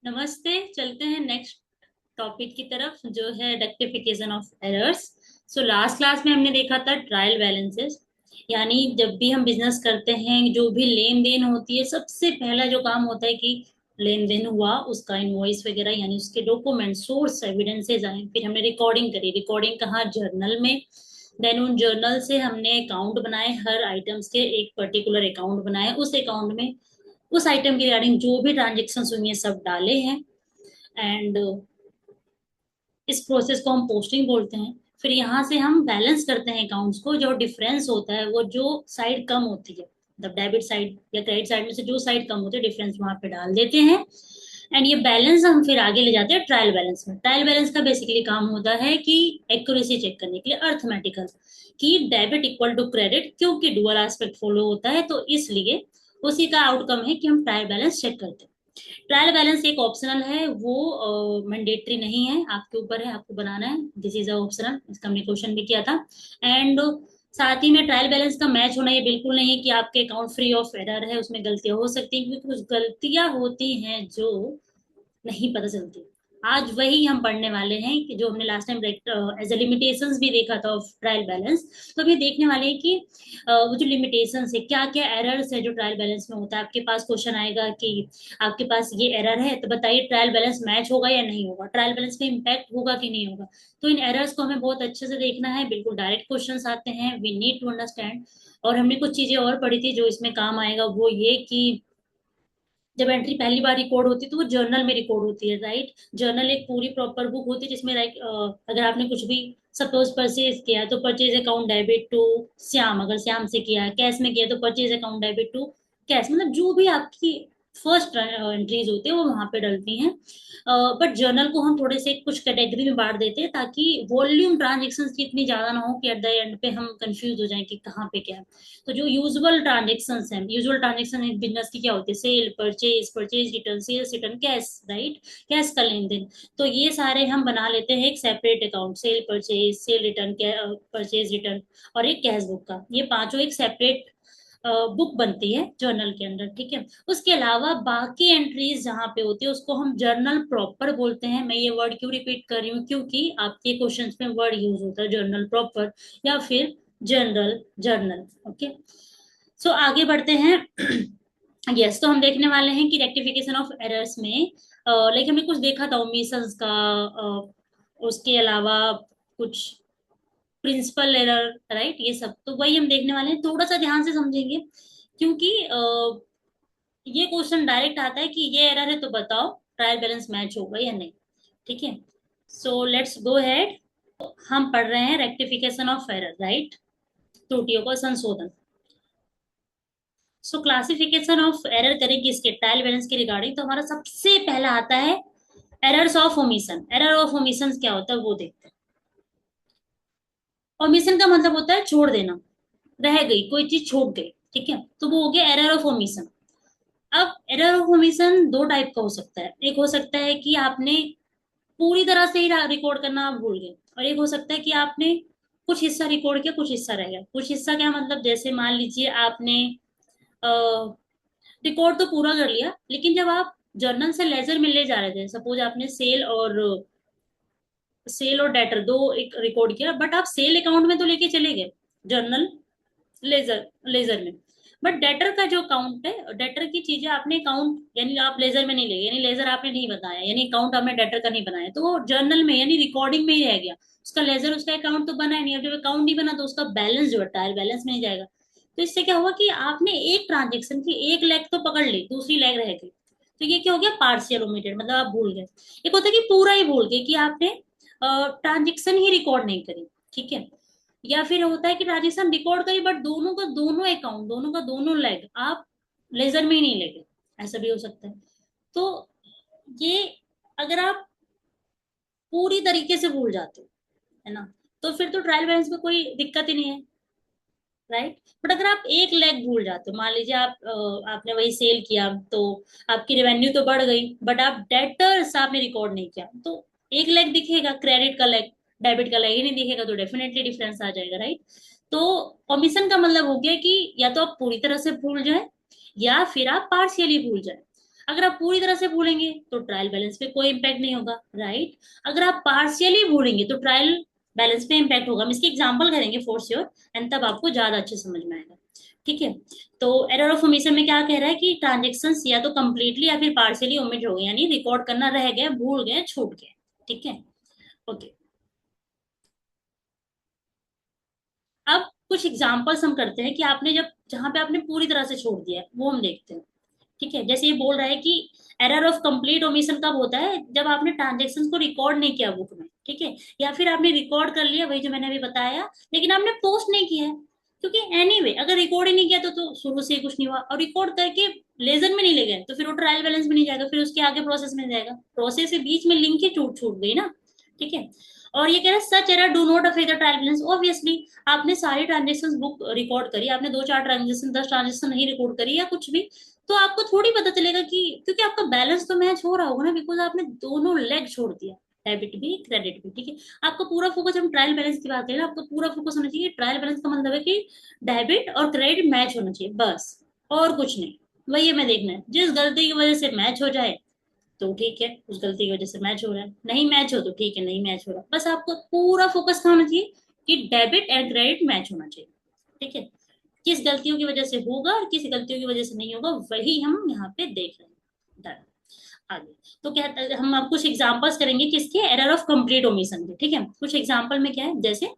नमस्ते। चलते हैं नेक्स्ट टॉपिक की तरफ जो है rectification of errors. So last class में हमने देखा था ट्रायल बैलेंसेस। यानी जब भी हम बिजनेस करते हैं, जो भी लेन देन होती है, सबसे पहला जो काम होता है कि लेन देन हुआ, उसका इनवॉइस वगैरह यानी उसके डॉक्यूमेंट सोर्स एविडेंसेस आए। फिर हमने रिकॉर्डिंग करी। रिकॉर्डिंग कहाँ? जर्नल में। देन उन जर्नल से हमने अकाउंट बनाए, हर आइटम्स के एक पर्टिकुलर अकाउंट बनाए। उस अकाउंट में उस आइटम के रिगार्डिंग जो भी ट्रांजेक्शन हुई है सब डाले हैं। एंड इस प्रोसेस को हम पोस्टिंग बोलते हैं। फिर यहाँ से हम बैलेंस करते हैं अकाउंट्स को। जो डिफरेंस होता है वो जो साइड कम होती है, मतलब डेबिट साइड या क्रेडिट साइड में से जो साइड कम होती है, डिफरेंस वहां पे डाल देते हैं। एंड ये बैलेंस हम फिर आगे ले जाते हैं ट्रायल बैलेंस में। ट्रायल बैलेंस का बेसिकली काम होता है कि एक्यूरेसी चेक करने के लिए, अर्थमेटिकल, कि डेबिट इक्वल टू क्रेडिट, क्योंकि डुअल एस्पेक्ट फॉलो होता है तो इसलिए उसी का आउटकम है कि हम ट्रायल बैलेंस चेक करते हैं। ट्रायल बैलेंस एक ऑप्शनल है, वो मैंडेटरी नहीं है, आपके ऊपर है, आपको बनाना है। दिस इज अ ऑप्शनल, इसका हमने क्वेश्चन भी किया था। एंड साथ ही में ट्रायल बैलेंस का मैच होना ये बिल्कुल नहीं है कि आपके अकाउंट फ्री ऑफ एरर है, उसमें गलतियां हो सकती हैं, क्योंकि कुछ गलतियां होती हैं जो नहीं पता चलती। आज वही हम पढ़ने वाले हैं कि जो हमने last time as a limitations भी देखा था ऑफ ट्रायल बैलेंस। तो अभी देखने वाले हैं कि वो जो लिमिटेशंस है, क्या क्या एरर्स है जो ट्रायल बैलेंस में होता है। आपके पास क्वेश्चन आएगा कि आपके पास ये एरर है, तो बताइए ट्रायल बैलेंस मैच होगा या नहीं होगा, ट्रायल बैलेंस में इम्पैक्ट होगा कि नहीं होगा। तो इन एरर्स को हमें बहुत अच्छे से देखना है। बिल्कुल डायरेक्ट क्वेश्चंस आते हैं, वी नीड टू अंडरस्टैंड। और हमने कुछ चीजें और पढ़ी थी जो इसमें काम आएगा, वो ये कि जब एंट्री पहली बार रिकॉर्ड होती है तो वो जर्नल में रिकॉर्ड होती है, राइट। जर्नल एक पूरी प्रॉपर बुक होती है जिसमें अगर आपने कुछ भी सपोज परचेज किया है तो purchase account debit to Shyam, अगर श्याम से किया है। कैश में किया तो purchase account debit to cash, मतलब जो भी आपकी फर्स्ट एंट्रीज होती है वो वहां पे डलती हैं। बट जर्नल को हम थोड़े से कुछ कैटेगरी में बांट देते हैं ताकि वॉल्यूम ट्रांजेक्शन की इतनी ज्यादा ना हो कि एट द एंड पे हम कंफ्यूज हो जाएं कि कहाँ पे क्या है। तो जो यूजुअल ट्रांजेक्शन है, यूजुअल ट्रांजेक्शन इन बिजनेस की क्या होती है? Sale, purchase, purchase return, sales return, cash, right. Cash का लेन देन। तो ये सारे हम बना लेते हैं एक separate account, cell purchase, cell return, purchase return, और एक कैश बुक का। ये पांचों एक सेपरेट बुक बनती है जर्नल के अंदर, ठीक है। उसके अलावा बाकी एंट्रीज जहाँ पे होती है उसको हम जर्नल प्रॉपर बोलते हैं। मैं ये वर्ड क्यों रिपीट कर रही हूँ? क्योंकि आपके क्वेश्चंस में वर्ड यूज होता है जर्नल प्रॉपर या फिर जनरल जर्नल। ओके, सो आगे बढ़ते हैं। यस, तो हम देखने वाले हैं कि रेक्टिफिकेशन ऑफ एरर्स में लाइक हमने कुछ देखा था ओमिशंस का, उसके अलावा कुछ प्रिंसिपल एरर, राइट। ये सब तो वही हम देखने वाले हैं, थोड़ा सा ध्यान से समझेंगे क्योंकि ये क्वेश्चन डायरेक्ट आता है कि ये एरर है तो बताओ ट्रायल बैलेंस मैच होगा या नहीं, ठीक है। So let's go head. हम पढ़ रहे हैं रेक्टिफिकेशन ऑफ एरर, राइट, त्रुटियों का संशोधन। सो क्लासिफिकेशन ऑफ एरर करेंगे इसके ट्रायल बैलेंस के रिगार्डिंग, तो हमारा सबसे पहला आता है errors of omission. Error of omission क्या होता है वो देखते हैं। ओमिशन का मतलब होता है छोड़ देना, रह गई कोई चीज, छूट गई, ठीक है, तो वो हो गया एरर ऑफ ओमिशन। अब एरर ऑफ ओमिशन दो टाइप का हो सकता है। एक हो सकता है कि आपने पूरी तरह से ही रिकॉर्ड करना आप भूल गए, और एक हो सकता है कि आपने कुछ हिस्सा रिकॉर्ड किया, कुछ हिस्सा रह गया। कुछ हिस्सा क्या मतलब? जैसे मान लीजिए आपने रिकॉर्ड तो पूरा कर लिया, लेकिन जब आप जर्नल से लेजर में ले जा रहे थे, सपोज आपने सेल और डेटर दो एक रिकॉर्ड किया, बट आप सेल अकाउंट में तो लेके चले गए जर्नल, लेजर लेजर में। बट डेटर का जो अकाउंट है, डेटर की चीजें आपने अकाउंट यानी आप लेजर में नहीं ले गए, यानी लेजर आपने नहीं बताया, यानी अकाउंट आपने डेटर का नहीं बनाया, तो वो जर्नल में यानी रिकॉर्डिंग में ही रह गया। उसका लेजर, उसका अकाउंट तो बना ही नहीं। अब जब अकाउंट नहीं बना तो उसका बैलेंस जो है ट्रायल बैलेंस में नहीं जाएगा। तो इससे क्या हुआ कि आपने एक ट्रांजेक्शन की एक लेग तो पकड़ ली, दूसरी लेग रह गई। तो ये क्या हो गया? पार्शियल ओमिटेड, मतलब आप भूल गए। एक होता है कि पूरा ही भूल गए, कि आपने ट्रांजेक्शन ही रिकॉर्ड नहीं करी, ठीक है। या फिर होता है कि ट्रांजेक्शन रिकॉर्ड करी बट दोनों का दोनों अकाउंट, दोनों का दोनों लेग आप लेजर में ही नहीं लेके, ऐसा भी हो सकता है। तो ये अगर आप पूरी तरीके से भूल जाते हो, है ना, तो फिर तो ट्रायल बैलेंस में कोई दिक्कत ही नहीं है, राइट। बट अगर आप एक लेग भूल जाते हो, मान लीजिए आपने वही सेल किया तो आपकी रेवेन्यू तो बढ़ गई, बट आप डेटर्स आपने रिकॉर्ड नहीं किया, तो एक लेग दिखेगा, क्रेडिट का लेग, डेबिट का लेग ही नहीं दिखेगा, तो डेफिनेटली डिफरेंस आ जाएगा, राइट। तो कमीशन का मतलब हो गया कि या तो आप पूरी तरह से भूल जाए या फिर आप पार्शियली भूल जाए। अगर आप पूरी तरह से भूलेंगे तो ट्रायल बैलेंस पे कोई इम्पैक्ट नहीं होगा, राइट। अगर आप पार्शियली भूलेंगे तो ट्रायल बैलेंस पे इम्पैक्ट होगा। हम इसकी एग्जांपल करेंगे फॉर श्योर, एंड तब आपको ज्यादा अच्छे समझ में आएगा। ठीक है। तो एरर ऑफ ओमिशन में क्या कह रहा है कि ट्रांजेक्शन या तो कंप्लीटली या फिर पार्शियली ओमिट हो गए, यानी रिकॉर्ड करना रह गया, भूल गए, छूट गए। ठीक है। ओके। अब कुछ एग्जांपल्स हम करते हैं कि आपने जब जहां पे आपने पूरी तरह से छोड़ दिया है वो हम देखते हैं। ठीक है। जैसे ये बोल रहा है कि एरर ऑफ कंप्लीट ओमिशन कब होता है, जब आपने ट्रांजेक्शन को रिकॉर्ड नहीं किया बुक में। ठीक है। या फिर आपने रिकॉर्ड कर लिया, वही जो मैंने अभी बताया, लेकिन आपने पोस्ट नहीं किया है। क्योंकि एनीवे अगर रिकॉर्ड ही नहीं किया तो शुरू से ही कुछ नहीं हुआ, और रिकॉर्ड करके लेजर में नहीं ले गए तो फिर वो ट्रायल बैलेंस में नहीं जाएगा, फिर उसके आगे प्रोसेस में जाएगा, प्रोसेस के बीच में लिंक ही छूट छूट गई ना। ठीक है। और ये कह रहा है such error do not affect the trial balance. Obviously आपने सारी ट्रांजेक्शन बुक रिकॉर्ड करी, आपने दो चार ट्रांजेक्शन 10 ट्रांजेक्शन नहीं रिकॉर्ड करी या कुछ भी, तो आपको थोड़ी पता चलेगा कि, क्योंकि आपका बैलेंस तो मैच हो रहा होगा ना, बिकॉज आपने दोनों लेग छोड़ दिया, डेबिट भी क्रेडिट भी। ठीक है। आपका पूरा फोकस, हम ट्रायल बैलेंस की बात करें ना, आपका पूरा फोकस होना चाहिए ट्रायल बैलेंस का मतलब है कि डेबिट और क्रेडिट मैच होना चाहिए, बस, और कुछ नहीं। वही हमें देखना है, जिस गलती की वजह से मैच हो जाए तो ठीक है, उस गलती की वजह से मैच हो रहा है, नहीं मैच हो तो ठीक है, नहीं मैच हो रहा, बस आपको पूरा फोकस कहाँ होना चाहिए कि डेबिट एंड क्रेडिट मैच होना चाहिए। ठीक है। किस गलतियों की वजह से होगा और किस गलतियों की वजह से नहीं होगा, वही हम यहाँ पे देख रहे हैं। डन। आगे। तो क्या हम अब कुछ एग्जांपल्स करेंगे किसके, एरर ऑफ कंप्लीट ओमिशन के। ठीक है। कुछ एग्जांपल में क्या है, जैसे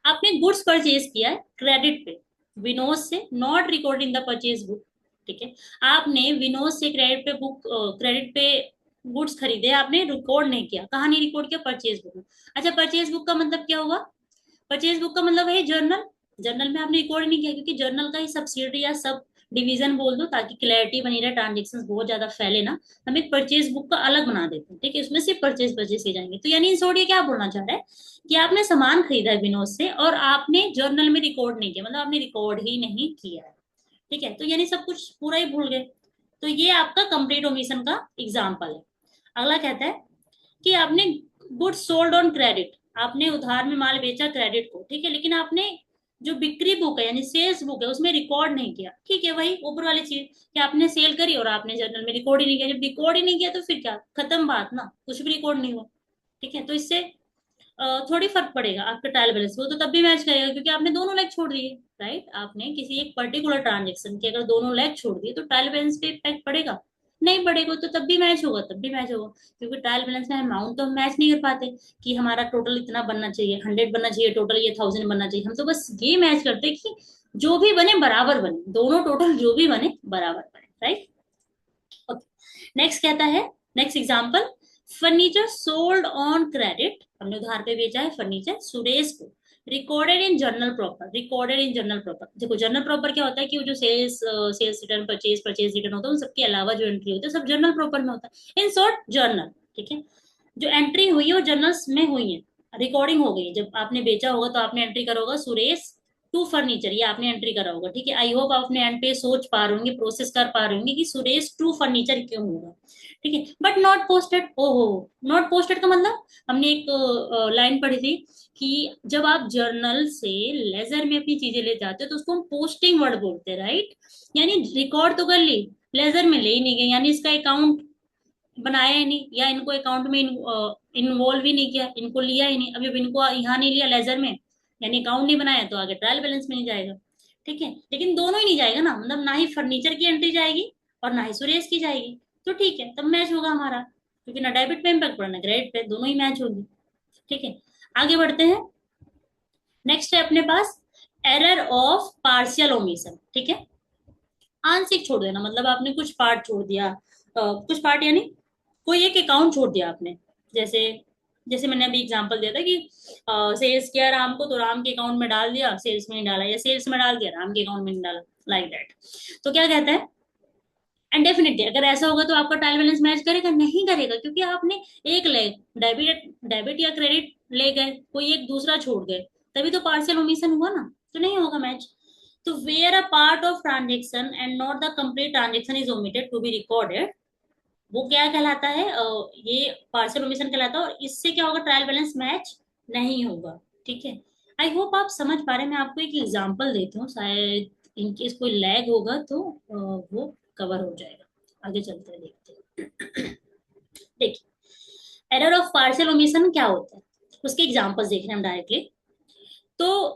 आपने गुड्स परचेज किया है क्रेडिट पे विनोद से, not recording the purchase book. ठीक है। आपने विनोद से क्रेडिट पे बुक, क्रेडिट पे गुड्स खरीदे, आपने रिकॉर्ड नहीं किया, कहाँ नहीं रिकॉर्ड किया, परचेज बुक में। अच्छा, परचेज बुक का मतलब क्या होगा, परचेज बुक का मतलब है जर्नल। जर्नल में आपने रिकॉर्ड नहीं किया, क्योंकि जर्नल का ही सब्सिडी या सब डिवीजन बोल दो ताकि क्लैरिटी बनी रहे, ट्रांजेक्शन बहुत ज्यादा फैले ना। हम एक परचेज बुक का अलग बना देते हैं। ठीक है। उसमें सिर्फ परचेज परचेज किए जाएंगे। तो यानी इन शॉर्ट ये क्या बोलना चाह रहा है कि आपने सामान खरीदा है विनोद से और आपने जर्नल में रिकॉर्ड नहीं किया, मतलब आपने रिकॉर्ड ही नहीं किया है। ठीक है। तो यानी सब कुछ पूरा ही भूल गए। तो ये आपका कंप्लीट ओमिशन का एग्जाम्पल है। अगला कहता है कि आपने गुड्स सोल्ड ऑन क्रेडिट, आपने उधार में माल बेचा क्रेडिट को। ठीक है। लेकिन आपने जो बिक्री बुक है यानी सेल्स बुक है उसमें रिकॉर्ड नहीं किया। ठीक है, वही ऊपर वाली चीज कि आपने सेल करी और आपने जर्नल में रिकॉर्ड ही नहीं किया। जब रिकॉर्ड ही नहीं किया तो फिर क्या, खत्म बात ना, कुछ भी रिकॉर्ड नहीं हुआ। ठीक है। तो इससे थोड़ी फर्क पड़ेगा आपके ट्रायल बैलेंस को, तो तब भी मैच करेगा क्योंकि आपने दोनों लेग छोड़ दिए, राइट। आपने किसी एक पर्टिकुलर ट्रांजेक्शन के अगर दोनों लेग छोड़ दिए तो ट्रायल बैलेंस पे इफेक्ट पड़ेगा, नहीं पड़ेगा तो तब भी मैच होगा, तब भी मैच होगा। क्योंकि ट्रायल बैलेंस में अमाउंट तो हम मैच नहीं कर पाते कि हमारा टोटल इतना बनना चाहिए, 100 बनना चाहिए टोटल, ये 1000 बनना चाहिए, हम तो बस ये मैच करते हैं कि जो भी बने बराबर बने, दोनों टोटल जो भी बने बराबर बने, राइट। ओके। नेक्स्ट कहता है, next example, furniture sold on credit, हमने उधार पे बेचा है फर्नीचर सुरेश को, recorded in journal proper, recorded in journal proper. देखो जर्नल प्रॉपर क्या होता है कि वो जो sales sales return, purchase purchase return होता है, उन सबके अलावा जो एंट्री होती है सब जर्नल प्रॉपर में होता है, इन शॉर्ट जर्नल। ठीक है। जो एंट्री हुई है वो जर्नल्स में हुई है, रिकॉर्डिंग हो गई। जब आपने बेचा होगा तो आपने एंट्री करा होगा सुरेश टू फर्नीचर, ये आपने एंट्री करा होगा। ठीक है। आई होप आप अपने एंड पे सोच पा रहे होंगे, प्रोसेस कर पा रहे होंगे कि सुरेश टू फर्नीचर क्यों होगा। ठीक है। बट नॉट पोस्टेड, ओहो, नॉट पोस्टेड का मतलब, हमने एक लाइन पढ़ी थी कि जब आप जर्नल से लेजर में अपनी चीजें ले जाते हो तो उसको हम पोस्टिंग वर्ड बोलते हैं, राइट। यानी रिकॉर्ड तो कर ली, लेजर में ले ही नहीं गई, यानी इसका अकाउंट बनाया ही नहीं, या इनको अकाउंट में इन्वॉल्व ही नहीं किया, इनको लिया ही नहीं, अभी इनको यहाँ नहीं लिया लेजर में, यानी अकाउंट नहीं बनाया तो आगे ट्रायल बैलेंस में नहीं जाएगा। ठीक है। लेकिन दोनों ही नहीं जाएगा ना, मतलब ना ही फर्नीचर की एंट्री जाएगी और ना ही सुरेश की जाएगी, तो ठीक है तब मैच होगा हमारा, क्योंकि ना डेबिट पे इम्पैक्ट पड़ना क्रेडिट पे, दोनों ही मैच होगी। ठीक है। आगे बढ़ते हैं। नेक्स्ट है अपने पास एरर ऑफ पार्शियल ओमिशन। ठीक है। आंशिक छोड़ देना, मतलब आपने कुछ पार्ट छोड़ दिया, कुछ पार्ट यानी कोई एक अकाउंट छोड़ दिया आपने। जैसे जैसे मैंने अभी एग्जांपल दिया था कि सेल्स किया राम को तो राम के अकाउंट में डाल दिया, सेल्स में नहीं डाला, या सेल्स में डाल दिया राम के अकाउंट में नहीं डाला, लाइक दैट। तो क्या कहता है, एंड डेफिनेटली अगर ऐसा होगा तो आपका ट्रायल बैलेंस मैच करेगा, नहीं करेगा, क्योंकि आपने एक ले डेबिट डेबिट या क्रेडिट ले गए, कोई एक दूसरा छोड़ गए, तभी तो पार्शियल ओमिशन हुआ ना, तो नहीं होगा मैच। तो where a part of transaction and not the complete transaction is omitted to be recorded, वो क्या कहलाता है, ये पार्शियल ओमिशन कहलाता है, और इससे क्या होगा, ट्रायल बैलेंस मैच नहीं होगा। ठीक है। आई होप आप समझ पा रहे हैं। मैं आपको एक एग्जांपल देती हूँ, शायद इनकेस कोई लैग होगा तो वो कवर हो जाएगा। आगे चलते हैं, देखते हैं। देखिए एरर ऑफ पार्शियल ओमिशन क्या होता है, उसके एग्जांपल्स देख रहे हैं हम डायरेक्टली। तो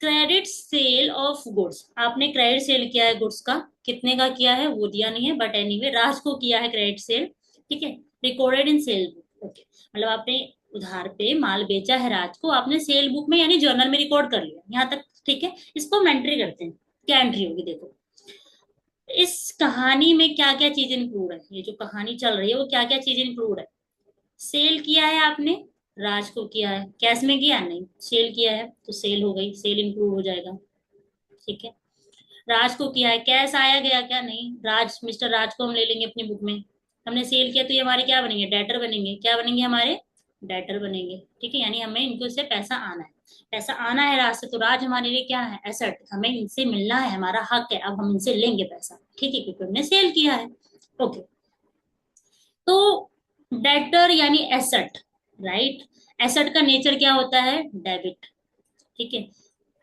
क्रेडिट सेल ऑफ गुड्स, आपने क्रेडिट सेल किया है गुड्स का, कितने का किया है वो दिया नहीं है, बट एनीवे राज को किया है क्रेडिट सेल, ठीक है, recorded in cell book, okay, मतलब आपने उधार पे माल बेचा है राज को, आपने सेल बुक में यानी जर्नल में रिकॉर्ड कर लिया यहाँ तक, ठीक है। इसको हम एंट्री करते हैं, क्या एंट्री होगी देखो, इस कहानी में क्या क्या चीज इंक्लूड है, ये जो कहानी चल रही है वो क्या क्या चीज इंक्लूड है। सेल किया है आपने, राज को किया है, कैश में किया नहीं, सेल किया है तो सेल हो गई, सेल इंक्लूड हो जाएगा, ठीक है। राज को किया है, कैश आया गया क्या, नहीं, राज मिस्टर राज को हम ले लेंगे अपनी बुक में, हमने सेल किया तो ये हमारे क्या बनेंगे, डेटर बनेंगे, क्या बनेंगे हमारे, डेटर बनेंगे, ठीक है, यानी हमें इनको से पैसा आना है, पैसा आना है राज से, तो राज हमारे लिए क्या है, एसेट, हमें इनसे मिलना है, हमारा हक है, अब हम इनसे लेंगे पैसा, ठीक है, क्योंकि हमने सेल किया है, ओके। तो डेटर यानी एसेट, राइट, एसेट का नेचर क्या होता है, डेबिट, ठीक है,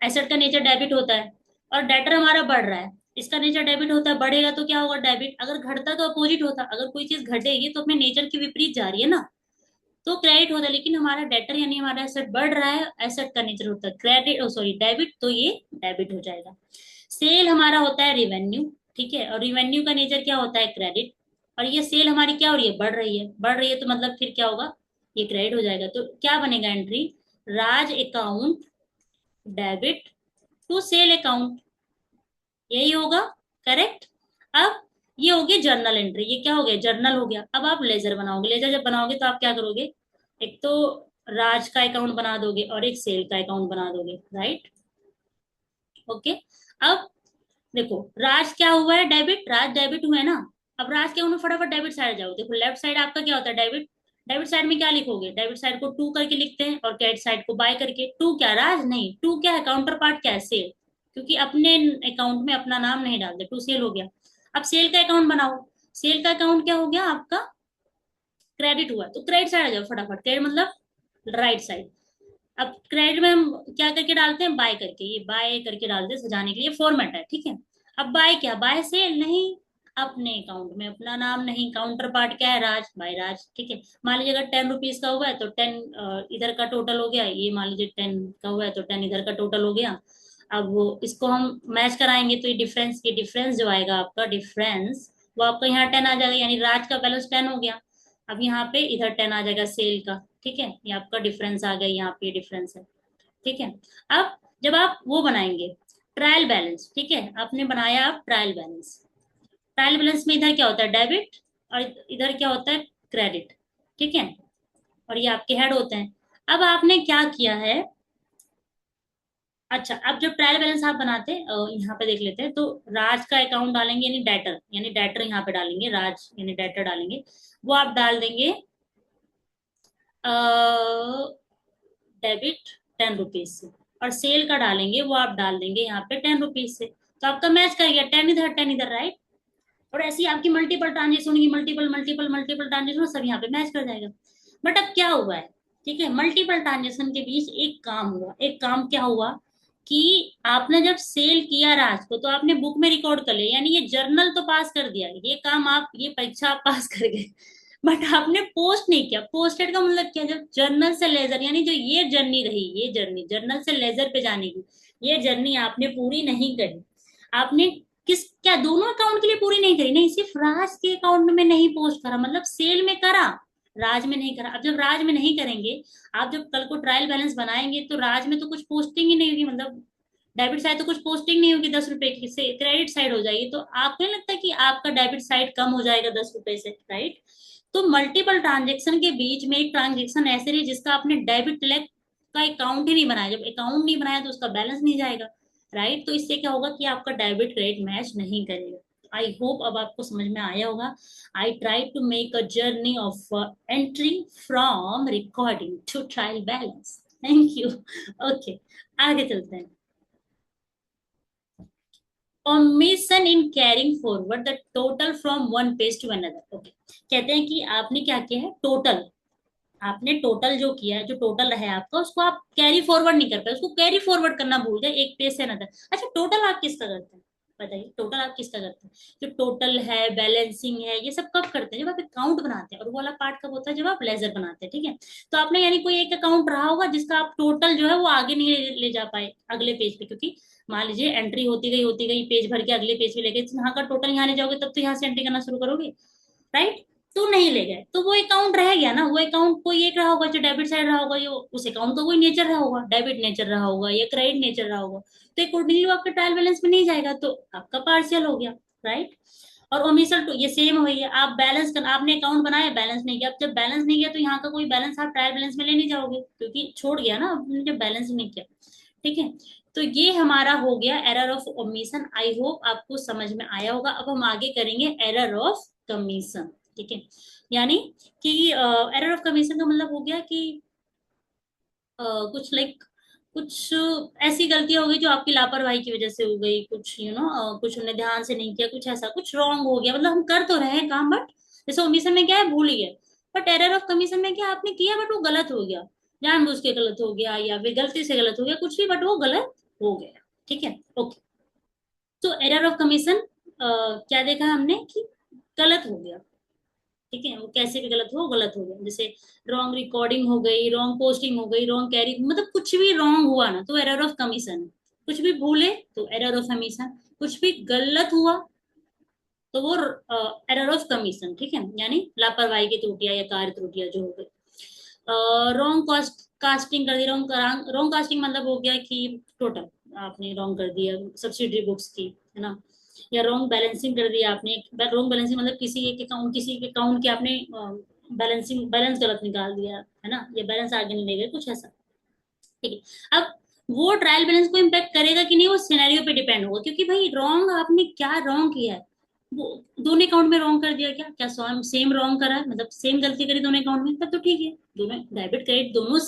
एसेट का नेचर डेबिट होता है, और डेटर हमारा बढ़ रहा है, इसका नेचर डेबिट होता है, बढ़ेगा तो क्या होगा, डेबिट, अगर घटता तो अपोजिट होता, अगर कोई चीज घटेगी तो अपने नेचर के विपरीत जा रही है ना, तो क्रेडिट होता है, लेकिन हमारा डेटर यानी हमारा एसेट बढ़ रहा है, एसेट का नेचर होता है क्रेडिट, सॉरी डेबिट, तो ये डेबिट हो जाएगा। सेल हमारा होता है रिवेन्यू, ठीक है, और रिवेन्यू का नेचर क्या होता है, क्रेडिट, और ये सेल हमारी क्या हो रही है, बढ़ रही है, बढ़ रही है, तो मतलब फिर क्या होगा, ये क्रेडिट हो जाएगा, तो क्या बनेगा entry, Raj account debit to sale account, यही होगा, करेक्ट। अब ये हो गया जर्नल एंट्री, ये क्या हो गया, जर्नल हो गया। अब आप लेजर बनाओगे, लेजर जब बनाओगे तो आप क्या करोगे, एक तो राज का अकाउंट बना दोगे और एक सेल का अकाउंट बना दोगे, राइट, ओके। अब देखो राज क्या हुआ है, डेबिट, राज डेबिट हुआ है ना, अब राज क्या हुआ, फटाफट डेबिट साइड जाओ, देखो लेफ्ट साइड आपका क्या होता है, डेबिट, डेबिट साइड में क्या लिखोगे, डेबिट साइड को टू करके लिखते हैं और क्रेडिट साइड को बाय करके, टू क्या राज, नहीं, टू क्या है, काउंटर पार्ट क्या है, सेल, क्योंकि अपने अकाउंट में अपना नाम नहीं डालते, टू सेल हो गया। अब सेल का अकाउंट बनाओ, सेल का अकाउंट क्या हो गया आपका, क्रेडिट हुआ, तो क्रेडिट साइड आ जाओ फटाफट, क्रेडिट मतलब राइट साइड। अब क्रेडिट में हम क्या करके डालते हैं, बाय करके, ये बाय करके डालते हैं सजाने के लिए, फॉर्मेट है, ठीक है। अब बाय क्या, बाय सेल, नहीं, अपने अकाउंट में अपना नाम नहीं, काउंटर पार्ट क्या है, राज, बाय राज, ठीक है। मान लीजिए अगर 10 रुपीज का हुआ है तो 10 इधर का टोटल हो गया, ये मान लीजिए 10 का हुआ है तो 10 इधर का टोटल हो गया। अब वो इसको हम मैच कराएंगे तो ये डिफरेंस जो आएगा आपका डिफरेंस, वो आपका यहाँ 10 आ जाएगा, यानी राज का बैलेंस 10 हो गया। अब यहाँ पे इधर 10 आ जाएगा सेल का, ठीक है, ये आपका डिफरेंस आ गया, यहाँ पे डिफरेंस है, ठीक है। अब जब आप वो बनाएंगे ट्रायल बैलेंस, ठीक है, आपने बनाया आप ट्रायल बैलेंस, ट्रायल बैलेंस में इधर क्या होता है, डेबिट, और इधर क्या होता है, क्रेडिट, ठीक है, और ये आपके हेड होते हैं। अब आपने क्या किया है, अच्छा, अब जब ट्रायल बैलेंस आप बनाते हैं यहाँ पे देख लेते हैं, तो राज का अकाउंट डालेंगे यानी डेटर यहाँ पे डालेंगे, राज यानी डेटर डालेंगे, वो आप डाल देंगे डेबिट 10 रुपीज से, और सेल का डालेंगे वो आप डाल देंगे यहाँ पे 10 रुपीज से, तो आपका मैच कर गया, 10 इधर 10 इधर, राइट। और ऐसी आपकी मल्टीपल ट्रांजेक्शन होगी, मल्टीपल मल्टीपल मल्टीपल ट्रांजेक्शन सब यहाँ पे मैच कर जाएगा। बट अब क्या हुआ है, ठीक है, मल्टीपल ट्रांजेक्शन के बीच एक काम हुआ, एक काम क्या हुआ कि आपने जब सेल किया राज को तो आपने बुक में रिकॉर्ड कर लिया, यानी ये जर्नल तो पास कर दिया, ये काम आप, ये परीक्षा आप पास कर गए, बट आपने पोस्ट नहीं किया। पोस्टेड का मतलब क्या, जब जर्नल से लेजर, यानी जो ये जर्नी रही, ये जर्नी जर्नल से लेजर पे जाने की, ये जर्नी आपने पूरी नहीं करी, आपने किस क्या दोनों अकाउंट के लिए पूरी नहीं करी, नहीं, सिर्फ राज के अकाउंट में नहीं पोस्ट करा, मतलब सेल में करा, राज में नहीं करा। अब जब राज में नहीं करेंगे, आप जब कल को ट्रायल बैलेंस बनाएंगे तो राज में तो कुछ पोस्टिंग ही नहीं होगी, मतलब डेबिट साइड तो कुछ पोस्टिंग नहीं होगी, 10 रुपए की से क्रेडिट साइड हो जाएगी, तो आपको नहीं लगता कि आपका डेबिट साइड कम हो जाएगा 10 रुपए से, राइट। तो मल्टीपल ट्रांजेक्शन के बीच में एक ट्रांजेक्शन ऐसे रही जिसका आपने डेबिट लेग का अकाउंट ही नहीं बनाया, जब अकाउंट नहीं बनाया तो उसका बैलेंस नहीं जाएगा, राइट। तो इससे क्या होगा कि आपका डेबिट क्रेडिट मैच नहीं करेगा। आई होप अब आपको समझ में आया होगा। I try to make a journey of entry from recording to trial balance. Thank you. Okay, आगे चलते हैं। omission in carrying forward the total from one page to another, okay, कहते हैं कि आपने क्या किया है, टोटल, आपने टोटल जो किया है, जो टोटल है आपका, उसको आप कैरी फॉरवर्ड नहीं कर पाए, उसको कैरी फॉरवर्ड करना भूल गए एक पेज से अनदर। अच्छा, टोटल आप किसका करते हैं, बताइए, टोटल आप किसका करते हैं? जो टोटल है, बैलेंसिंग है, ये सब कब करते हैं? जब आप अकाउंट बनाते हैं। और वो वाला पार्ट कब होता है? जब आप लेजर बनाते हैं, ठीक है। तो आपने यानी कोई एक अकाउंट रहा होगा जिसका आप टोटल जो है वो आगे नहीं ले जा पाए अगले पेज पे, क्योंकि मान लीजिए एंट्री होती गई पेज भर के अगले पेज पे ले गए, तो यहाँ का टोटल यहाँ ले जाओगे तब तो यहाँ से एंट्री करना शुरू करोगे, राइट। तो नहीं ले गए तो वो अकाउंट रह गया ना। वो अकाउंट कोई एक रहा होगा जो डेबिट साइड रहा होगा, जो उस अकाउंट का कोई नेचर रहा होगा, डेबिट नेचर रहा होगा या क्रेडिट नेचर रहा होगा, तो अकॉर्डिंगली वो आपके ट्रायल बैलेंस में नहीं जाएगा, तो आपका पार्शियल हो गया, राइट। और ओमिशन टू ये सेम हुई है। आप बैलेंस कर, आपने अकाउंट बनाया, बैलेंस नहीं किया। अब जब बैलेंस नहीं किया तो यहाँ का कोई बैलेंस आप ट्रायल बैलेंस में ले नहीं जाओगे, क्योंकि छोड़ गया ना आपने जब बैलेंस नहीं किया, ठीक है। तो ये हमारा हो गया error of omission. I hope आपको समझ में आया होगा। अब हम आगे करेंगे एरर ऑफ कमीशन, ठीक है। यानी कि एरर ऑफ कमीशन का मतलब हो गया कि कुछ लाइक कुछ ऐसी गलतियां हो गई जो आपकी लापरवाही की वजह से हो गई, कुछ कुछ हमने ध्यान से नहीं किया, कुछ ऐसा कुछ रॉन्ग हो गया, मतलब हम कर तो रहे हैं काम बट जैसे ओमिशन में क्या है, भूल ही गए। बट एरर ऑफ कमीशन में क्या, आपने किया बट वो गलत हो गया, जानबूझ के गलत हो गया या फिर गलती से गलत हो गया, कुछ भी, बट वो गलत हो गया, ठीक है, ओके। तो एरर ऑफ कमीशन क्या देखा हमने कि गलत हो गया, ठीक है। वो कैसे भी गलत हो, गलत हो गया। जैसे रॉन्ग रिकॉर्डिंग हो गई, रॉन्ग पोस्टिंग हो गई, रॉन्ग कैरी, मतलब कुछ भी रॉन्ग हुआ ना तो एरर ऑफ कमीशन। कुछ भी भूले तो एरर ऑफ कमीशन, कुछ भी गलत हुआ तो वो एरर ऑफ कमीशन, ठीक है। यानी लापरवाही की त्रुटियां या कार्य त्रुटियां जो हो गई। रॉन्ग कास्टिंग कर दी। रॉन्ग रॉन्ग कास्टिंग मतलब हो गया कि टोटल आपने रॉन्ग कर दिया सब्सिडरी बुक्स की, है ना। या रॉन्ग बैलेंसिंग कर दिया आपने। रॉन्ग बैलेंसिंग मतलब किसी के अकाउंट के आपने बैलेंस गलत निकाल दिया, है ना, या बैलेंस आगे नहीं ले गए, कुछ ऐसा, ठीक है। अब वो ट्रायल बैलेंस को इम्पैक्ट करेगा कि नहीं, वो सिनेरियो पे डिपेंड होगा, क्योंकि भाई रॉन्ग आपने क्या रॉन्ग किया है। वो दोनों अकाउंट में रॉन्ग कर दिया, क्या क्या सेम रॉन्ग करा है, मतलब सेम गलती करी दोनों अकाउंट में, तब तो ठीक है। दोनों डेबिट क्रेडिट दोनों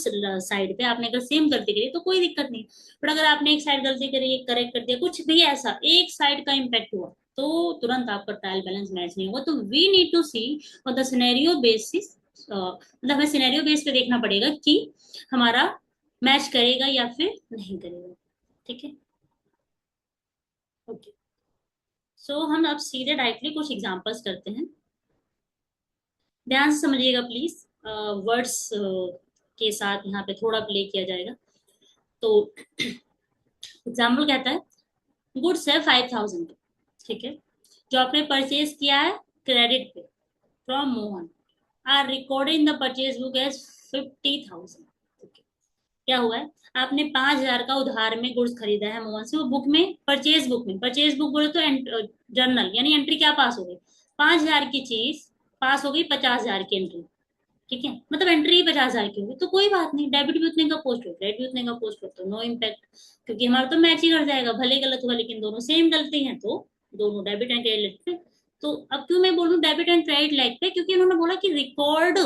साइड पे आपने अगर सेम गलती करी तो कोई दिक्कत नहीं। बट अगर आपने एक साइड गलती करी, एक करेक्ट कर दिया, कुछ भी ऐसा एक साइड का इम्पैक्ट हुआ, तो तुरंत आपका ट्रायल बैलेंस मैच नहीं होगा। तो वी नीड टू सी और द सिनेरियो बेसिस, मतलब हमें सिनेरियो बेस पे देखना पड़ेगा कि हमारा मैच करेगा या फिर नहीं करेगा, ठीक है, ओके। सो हम अब सीधे डायरेक्टली कुछ एग्जांपल्स करते हैं। ध्यान से समझिएगा प्लीज। वर्ड्स के साथ यहाँ पे थोड़ा प्ले किया जाएगा। तो एग्जाम्पल कहता है गुड्स है 5,000, ठीक है, जो आपने परचेज किया है क्रेडिट पे from Mohan, are recorded in the purchase book as 50,000। क्या हुआ है, आपने 5,000 का उधार में गुड्स खरीदा है मोहन से। वो बुक में, परचेज बुक बोले तो जर्नल यानी एंट्री क्या पास हो गई, 5,000 की चीज पास हो गई 50,000 की एंट्री, ठीक है। मतलब एंट्री 50,000 की होगी तो कोई बात नहीं, डेबिट भी उतने का पोस्ट हो, क्रेडिट भी उतने का पोस्ट हो, तो नो इम्पैक्ट, क्योंकि हमारा तो मैच ही कर जाएगा, भले गलत हुआ लेकिन दोनों सेम गलती है, तो दोनों डेबिट एंड क्रेडिट पे। तो अब क्यों मैं बोलूँ डेबिट एंड क्रेडिट लाइक पे, क्योंकि उन्होंने बोला कि रिकॉर्ड,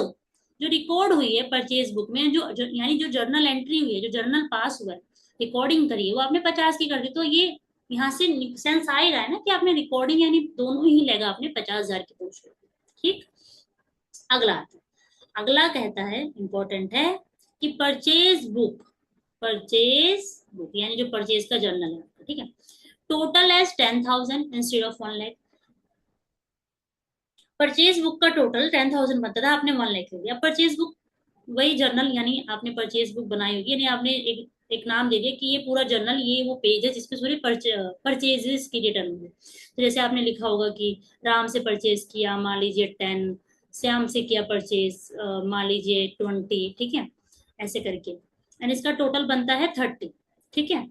जो रिकॉर्ड हुई है परचेज बुक में, यानी जो जर्नल एंट्री हुई है, जो जर्नल पास हुआ है, रिकॉर्डिंग करी है, वो आपने 50 की कर दी, तो ये यहाँ से सेंस आएगा है ना कि आपने रिकॉर्डिंग यानी दोनों ही लेगा आपने 50,000 की पोस्ट, ठीक। अगला आता है, अगला कहता है इंपॉर्टेंट है कि परचेज बुक यानी जो परचेज का जर्नल है आपका, ठीक है, total as 10,000 instead of 1 lakh. Purchase book का टोटल 10,000 बनता था, आपने 1 लाख ले दिया। परचेज बुक वही जर्नल, यानी आपने परचेज बुक बनाई होगी, यानी आपने एक नाम दे दिया कि ये पूरा जर्नल, ये वो पेज है जिसपे पूरी परचेजेस की रिटर्न होगी। तो जैसे आपने लिखा होगा कि राम से परचेज किया मान लीजिए 10, श्याम से किया परचेज मान लीजिए 20, ठीक है, ऐसे करके, एंड इसका टोटल बनता है 30, ठीक है।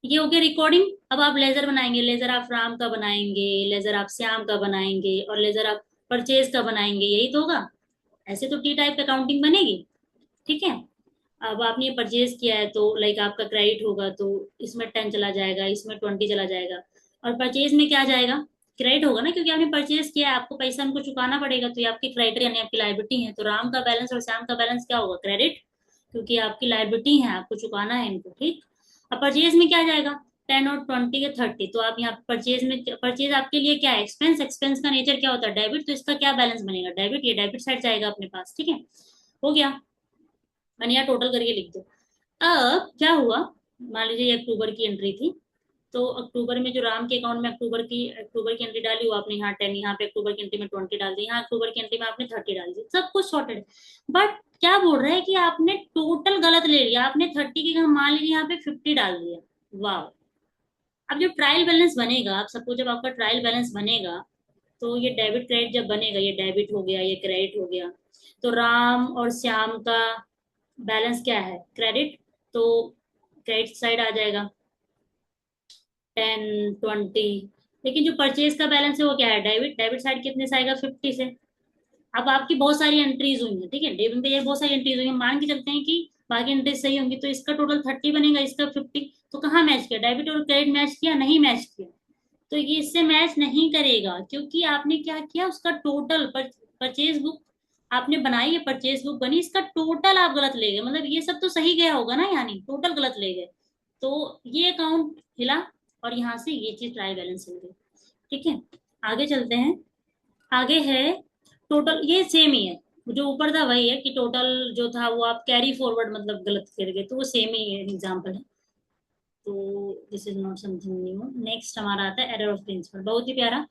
ये हो गया रिकॉर्डिंग। अब आप लेजर बनाएंगे, लेजर आप राम का बनाएंगे, लेजर आप श्याम का बनाएंगे, और लेजर आप परचेज का बनाएंगे, यही तो होगा। ऐसे तो टी टाइप अकाउंटिंग बनेगी, ठीक है। अब आपने ये परचेज किया है तो लाइक आपका क्रेडिट होगा तो इसमें 10 चला जाएगा, इसमें 20 चला जाएगा, और परचेज में क्या जाएगा, क्रेडिट होगा ना, क्योंकि आपने परचेज किया है, आपको पैसा उनको चुकाना पड़ेगा, तो ये आपकी क्रेडिट यानी आपकी लाइबिलिटी है। तो राम का बैलेंस और श्याम का बैलेंस क्या होगा, क्रेडिट, क्योंकि आपकी लाइबिलिटी है, आपको चुकाना है इनको, ठीक। अब परचेज में क्या जाएगा, 10 और 20 के 30, तो आप यहाँ परचेज में, परचेज आपके लिए क्या है, एक्सपेंस, एक्सपेंस का नेचर क्या होता है, डेबिट, तो इसका क्या बैलेंस बनेगा, डेबिट, ये डेबिट साइड जाएगा अपने पास, ठीक है, हो गया। मैंने यहाँ टोटल करके लिख दो। अब क्या हुआ, मान लीजिए ये अक्टूबर की एंट्री थी, तो अक्टूबर में जो राम के अकाउंट में अक्टूबर की एंट्री डाली, वो आपने यहाँ 10, यहाँ पे अक्टूबर की एंट्री में 20 डाल दी, यहाँ अक्टूबर की एंट्री में आपने 30 डाल दी, सब कुछ सॉर्टेड। बट क्या बोल रहा है कि आपने टोटल गलत ले लिया, आपने 30 की जगह मान लीजिए यहाँ पे 50 डाल दिया। वाह। अब जब ट्रायल बैलेंस बनेगा, आप सपोज जब आपका ट्रायल बैलेंस बनेगा, तो ये डेबिट क्रेडिट जब बनेगा, ये डेबिट हो गया, ये क्रेडिट हो गया, तो राम और श्याम का बैलेंस क्या है, क्रेडिट। तो क्रेडिट साइड आ जाएगा 10, 20। लेकिन जो परचेज का बैलेंस है वो क्या है, डेबिट। डेबिट साइड कितने से आएगा, 50 से। अब आपकी बहुत सारी एंट्रीज हुई है, ठीक है, डेबिट में ये बहुत सारी एंट्रीज हुई है, मान के चलते हैं कि बाकी एंट्रीज सही होंगी, तो इसका टोटल 30 बनेगा, इसका 50। तो कहाँ मैच किया, डेबिट और क्रेडिट मैच किया, नहीं मैच किया। तो ये इससे मैच नहीं करेगा, क्योंकि आपने क्या किया, उसका टोटल परचेज बुक आपने बनाई है, परचेज बुक बनी, इसका टोटल आप गलत ले गए, मतलब ये सब तो सही गया होगा ना, यानी टोटल गलत ले गए। तो ये अकाउंट हिला, और यहाँ से ये चीज ट्रायल बैलेंस हिल गई। ठीक है, आगे चलते हैं। आगे है टोटल, ये सेम ही है, जो ऊपर था वही है कि टोटल जो था वो आप कैरी फॉरवर्ड मतलब गलत कर गए, तो वो सेम ही एग्जाम्पल है। तो this is not something new. Next हमारा आता है एरर ऑफ प्रिंसिपल, बहुत ही प्यारा।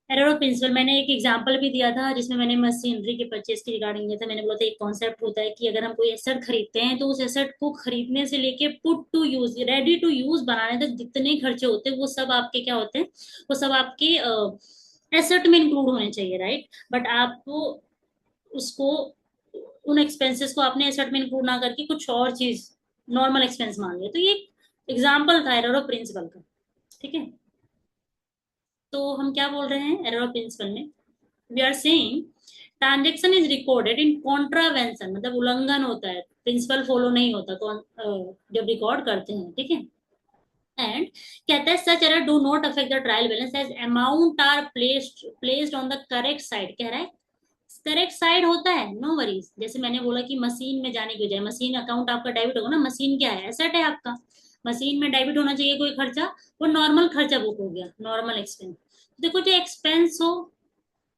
एरर ऑफ प्रिंसिपल मैंने एक एग्जांपल भी दिया था, जिसमें मैंने मशीनरी के परचेज की रिगार्डिंग दिया था। मैंने बोला था एक कॉन्सेप्ट होता है कि अगर हम कोई एसेट खरीदते हैं, तो उस एसेट को खरीदने से लेके put to use, ready to use बनाने तक जितने खर्चे होते हैं, वो सब आपके क्या होते हैं, वो सब आपके एसेट में इंक्लूड होने चाहिए, राइट। बट आपको उसको, उन एक्सपेंसेस को आपने एसेट में इंक्लूड ना करके कुछ और चीज नॉर्मल एक्सपेंस मान लिया, तो ये एग्जाम्पल था एरर ऑफ प्रिंसिपल का। ठीक है, तो हम क्या बोल रहे हैं एरर ऑफ प्रिंसिपल में, we are saying transaction is recorded in contravention, मतलब उल्लंघन होता है, प्रिंसिपल फॉलो नहीं होता, तो जब रिकॉर्ड करते हैं, ठीक है। एंड कहता है such error do not affect the trial balance as amount are placed on the correct side, कह रहा है करेक्ट साइड होता है, नो वरीज। जैसे मैंने बोला कि मशीन में जाने की बजाय, मशीन अकाउंट आपका डेबिट होगा ना, मशीन क्या है, एसेट है आपका, मशीन में डेबिट होना चाहिए कोई खर्चा, वो नॉर्मल खर्चा बुक हो गया, नॉर्मल एक्सपेंस। देखो जो एक्सपेंस हो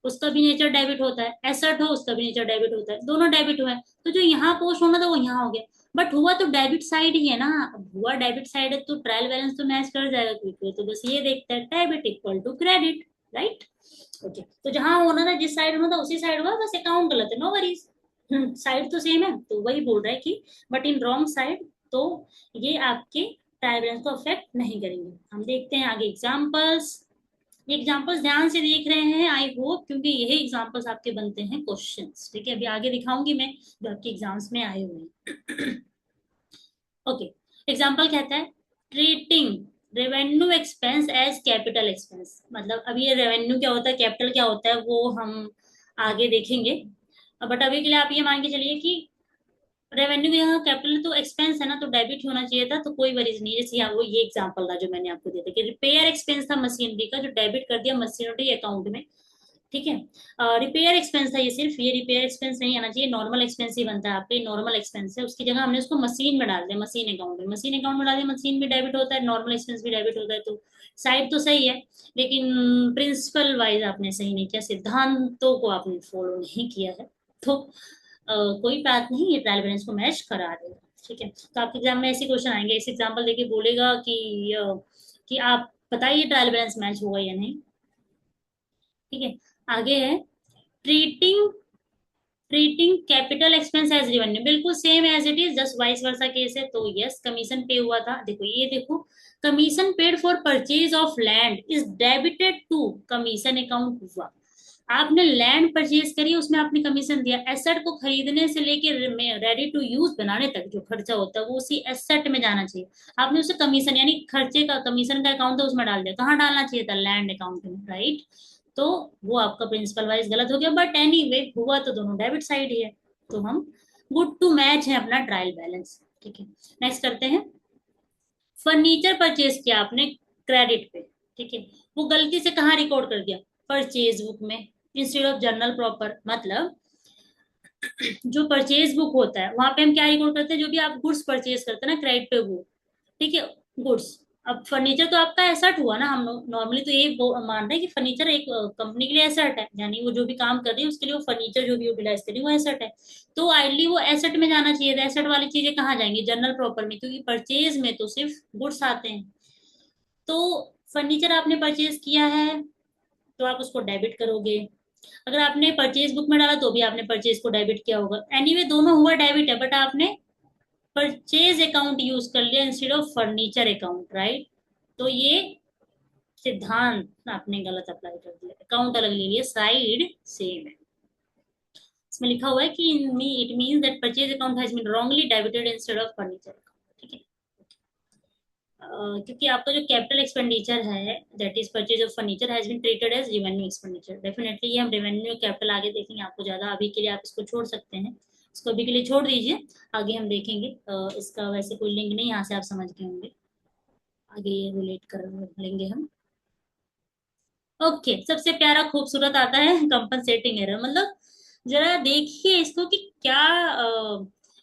उसका भी नेचर डेबिट होता है, एसेट हो उसका भी नेचर डेबिट होता है, दोनों डेबिट हुए, तो जो यहाँ पोस्ट होना था वो यहाँ हो गया। बट हुआ तो डेबिट साइड ही है ना, अब हुआ डेबिट साइड है, तो ट्रायल बैलेंस तो मैच कर जाएगा, क्योंकि तो बस ये देखता है debit equal to credit, right. Okay, तो जहां होना था, जिस साइड होना था उसी साइड हुआ, बस अकाउंट गलत है, नो वरीज। साइड तो सेम है, तो वही बोल रहा है कि बट इन रॉन्ग साइड, तो ये आपके ट्रायल बैलेंस को अफेक्ट नहीं करेंगे। हम देखते हैं आगे एग्जांपल्स। ये एग्जांपल्स ध्यान से देख रहे हैं आई होप, क्योंकि यही एग्जांपल्स आपके बनते हैं क्वेश्चंस। ठीक है, अभी आगे दिखाऊंगी मैं जो आपके एग्जाम्स में आए हुए हैं। ओके, एग्जांपल कहता है treating revenue expense as capital expense, मतलब अभी ये रेवेन्यू क्या होता है, कैपिटल क्या होता है, वो हम आगे देखेंगे। बट अभी के लिए आप ये मान के चलिए कि रेवेन्यू यहाँ कैपिटल तो एक्सपेंस है ना, तो डेबिट होना चाहिए था, तो कोई वरीज नहीं है। जैसे यहाँ वो ये एग्जांपल था जो मैंने आपको दिया था कि रिपेयर एक्सपेंस था मशीनरी का, जो डेबिट कर दिया मशीनरी अकाउंट में। ठीक है, रिपेयर एक्सपेंस था ये, सिर्फ ये रिपेयर एक्सपेंस नहीं आना चाहिए, नॉर्मल एक्सपेंस ही बनता है आपके, नॉर्मल एक्सपेंस है, उसकी जगह हमने उसको मशीन में डाल दिया, मशीन अकाउंट में, मशीन अकाउंट में डाल दिया, मशीन भी डेबिट होता है, नॉर्मल एक्सपेंस भी डेबिट होता है, तो साइड तो सही है। लेकिन प्रिंसिपल वाइज आपने सही नहीं किया, सिद्धांतों को आपने फॉलो नहीं किया है, तो कोई बात नहीं, ये ट्रायल बैलेंस को मैच करा देगा। ठीक है, तो आपके एग्जाम में ऐसे क्वेश्चन आएंगे, इस एग्जाम्पल देके बोलेगा कि आप बताइए ट्रायल बैलेंस मैच होगा या नहीं। ठीक है, आगे है treating treating capital expense as revenue, बिल्कुल same as it is, just vice versa case है। तो यस, कमीशन पे हुआ था, देखो ये देखो, commission paid for purchase of land is debited to commission account हुआ। आपने लैंड परचेज करी, उसमें आपने कमीशन दिया, एसेट को खरीदने से लेके रेडी टू यूज बनाने तक जो खर्चा होता है वो उसी एसेट में जाना चाहिए। आपने उसे कमीशन यानी खर्चे का कमीशन का अकाउंट था उसमें डाल दिया, कहाँ डालना चाहिए था, लैंड अकाउंट में, राइट। तो वो आपका प्रिंसिपल वाइज गलत हो गया, बट एनीवे हुआ तो दोनों डेबिट साइड ही है, तो हम गुड टू मैच है अपना ट्रायल बैलेंस। ठीक है, नेक्स्ट करते हैं। फर्नीचर परचेज किया आपने क्रेडिट पे, ठीक है, वो गलती से कहाँ रिकॉर्ड कर दिया, परचेज बुक में इंस्टेड ऑफ जर्नल प्रॉपर। मतलब जो परचेज बुक होता है वहां पे हम क्या रिकॉर्ड करते हैं, जो भी आप गुड्स परचेज करते हैं ना क्रेडिट पे वो, ठीक है, गुड्स। अब फर्नीचर तो आपका एसेट हुआ ना, हम लोग नॉर्मली तो ये मान रहे हैं कि फर्नीचर एक कंपनी के लिए एसेट है, यानी वो जो भी काम कर रही है उसके लिए वो फर्नीचर जो भी यूटिलाइज कर रही है वो एसेट है। तो आइडली वो एसेट में जाना चाहिए था, एसेट वाली चीजें कहाँ जाएंगी, जनरल प्रॉपर में, क्योंकि परचेज में तो सिर्फ गुड्स आते हैं। तो फर्नीचर आपने परचेज किया है तो आप उसको डेबिट करोगे। अगर आपने परचेज बुक में डाला तो भी आपने परचेज को डेबिट किया होगा। एनीवे दोनों हुआ डेबिट है, बट आपने परचेज अकाउंट यूज कर लिया instead of furniture account, right. तो ये सिद्धांत आपने गलत अप्लाई कर दिया, अकाउंट अलग ले लिया, साइड सेम है। इसमें लिखा हुआ है कि it means that purchase account has been wrongly debited instead of furniture account, ठीक है। क्योंकि आपका जो कैपिटल एक्सपेंडिचर है that is purchase of furniture has been treated as revenue expenditure. Definitely ये हम रेवेन्यू कैपिटल आगे देखेंगे, आपको ज्यादा अभी के लिए आप इसको छोड़ सकते हैं, इसको अभी के लिए छोड़ दीजिए, आगे हम देखेंगे। इसका वैसे कोई लिंक नहीं, यहाँ से आप समझ गए होंगे, आगे ये रिलेट कर लेंगे हम। ओके, सबसे प्यारा खूबसूरत आता है कंपनसेटिंग एरर। मतलब जरा देखिए इसको कि क्या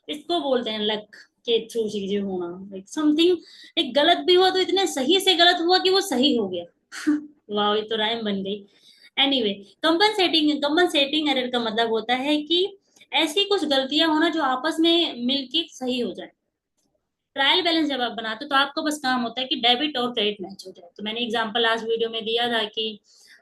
इसको बोलते हैं लक के थ्रू चीजें होना, लाइक समथिंग एक गलत भी हुआ तो इतने सही से गलत हुआ कि वो सही हो गया। वाह, ये तो राइम बन गई। एनीवे, कंपनसेटिंग एरर का मतलब होता है कि ऐसी कुछ गलतियां होना जो आपस में मिलके सही हो जाए। ट्रायल बैलेंस जब आप बनाते हो तो आपको बस काम होता है कि डेबिट और क्रेडिट मैच हो जाए। तो मैंने एग्जांपल लास्ट वीडियो में दिया था कि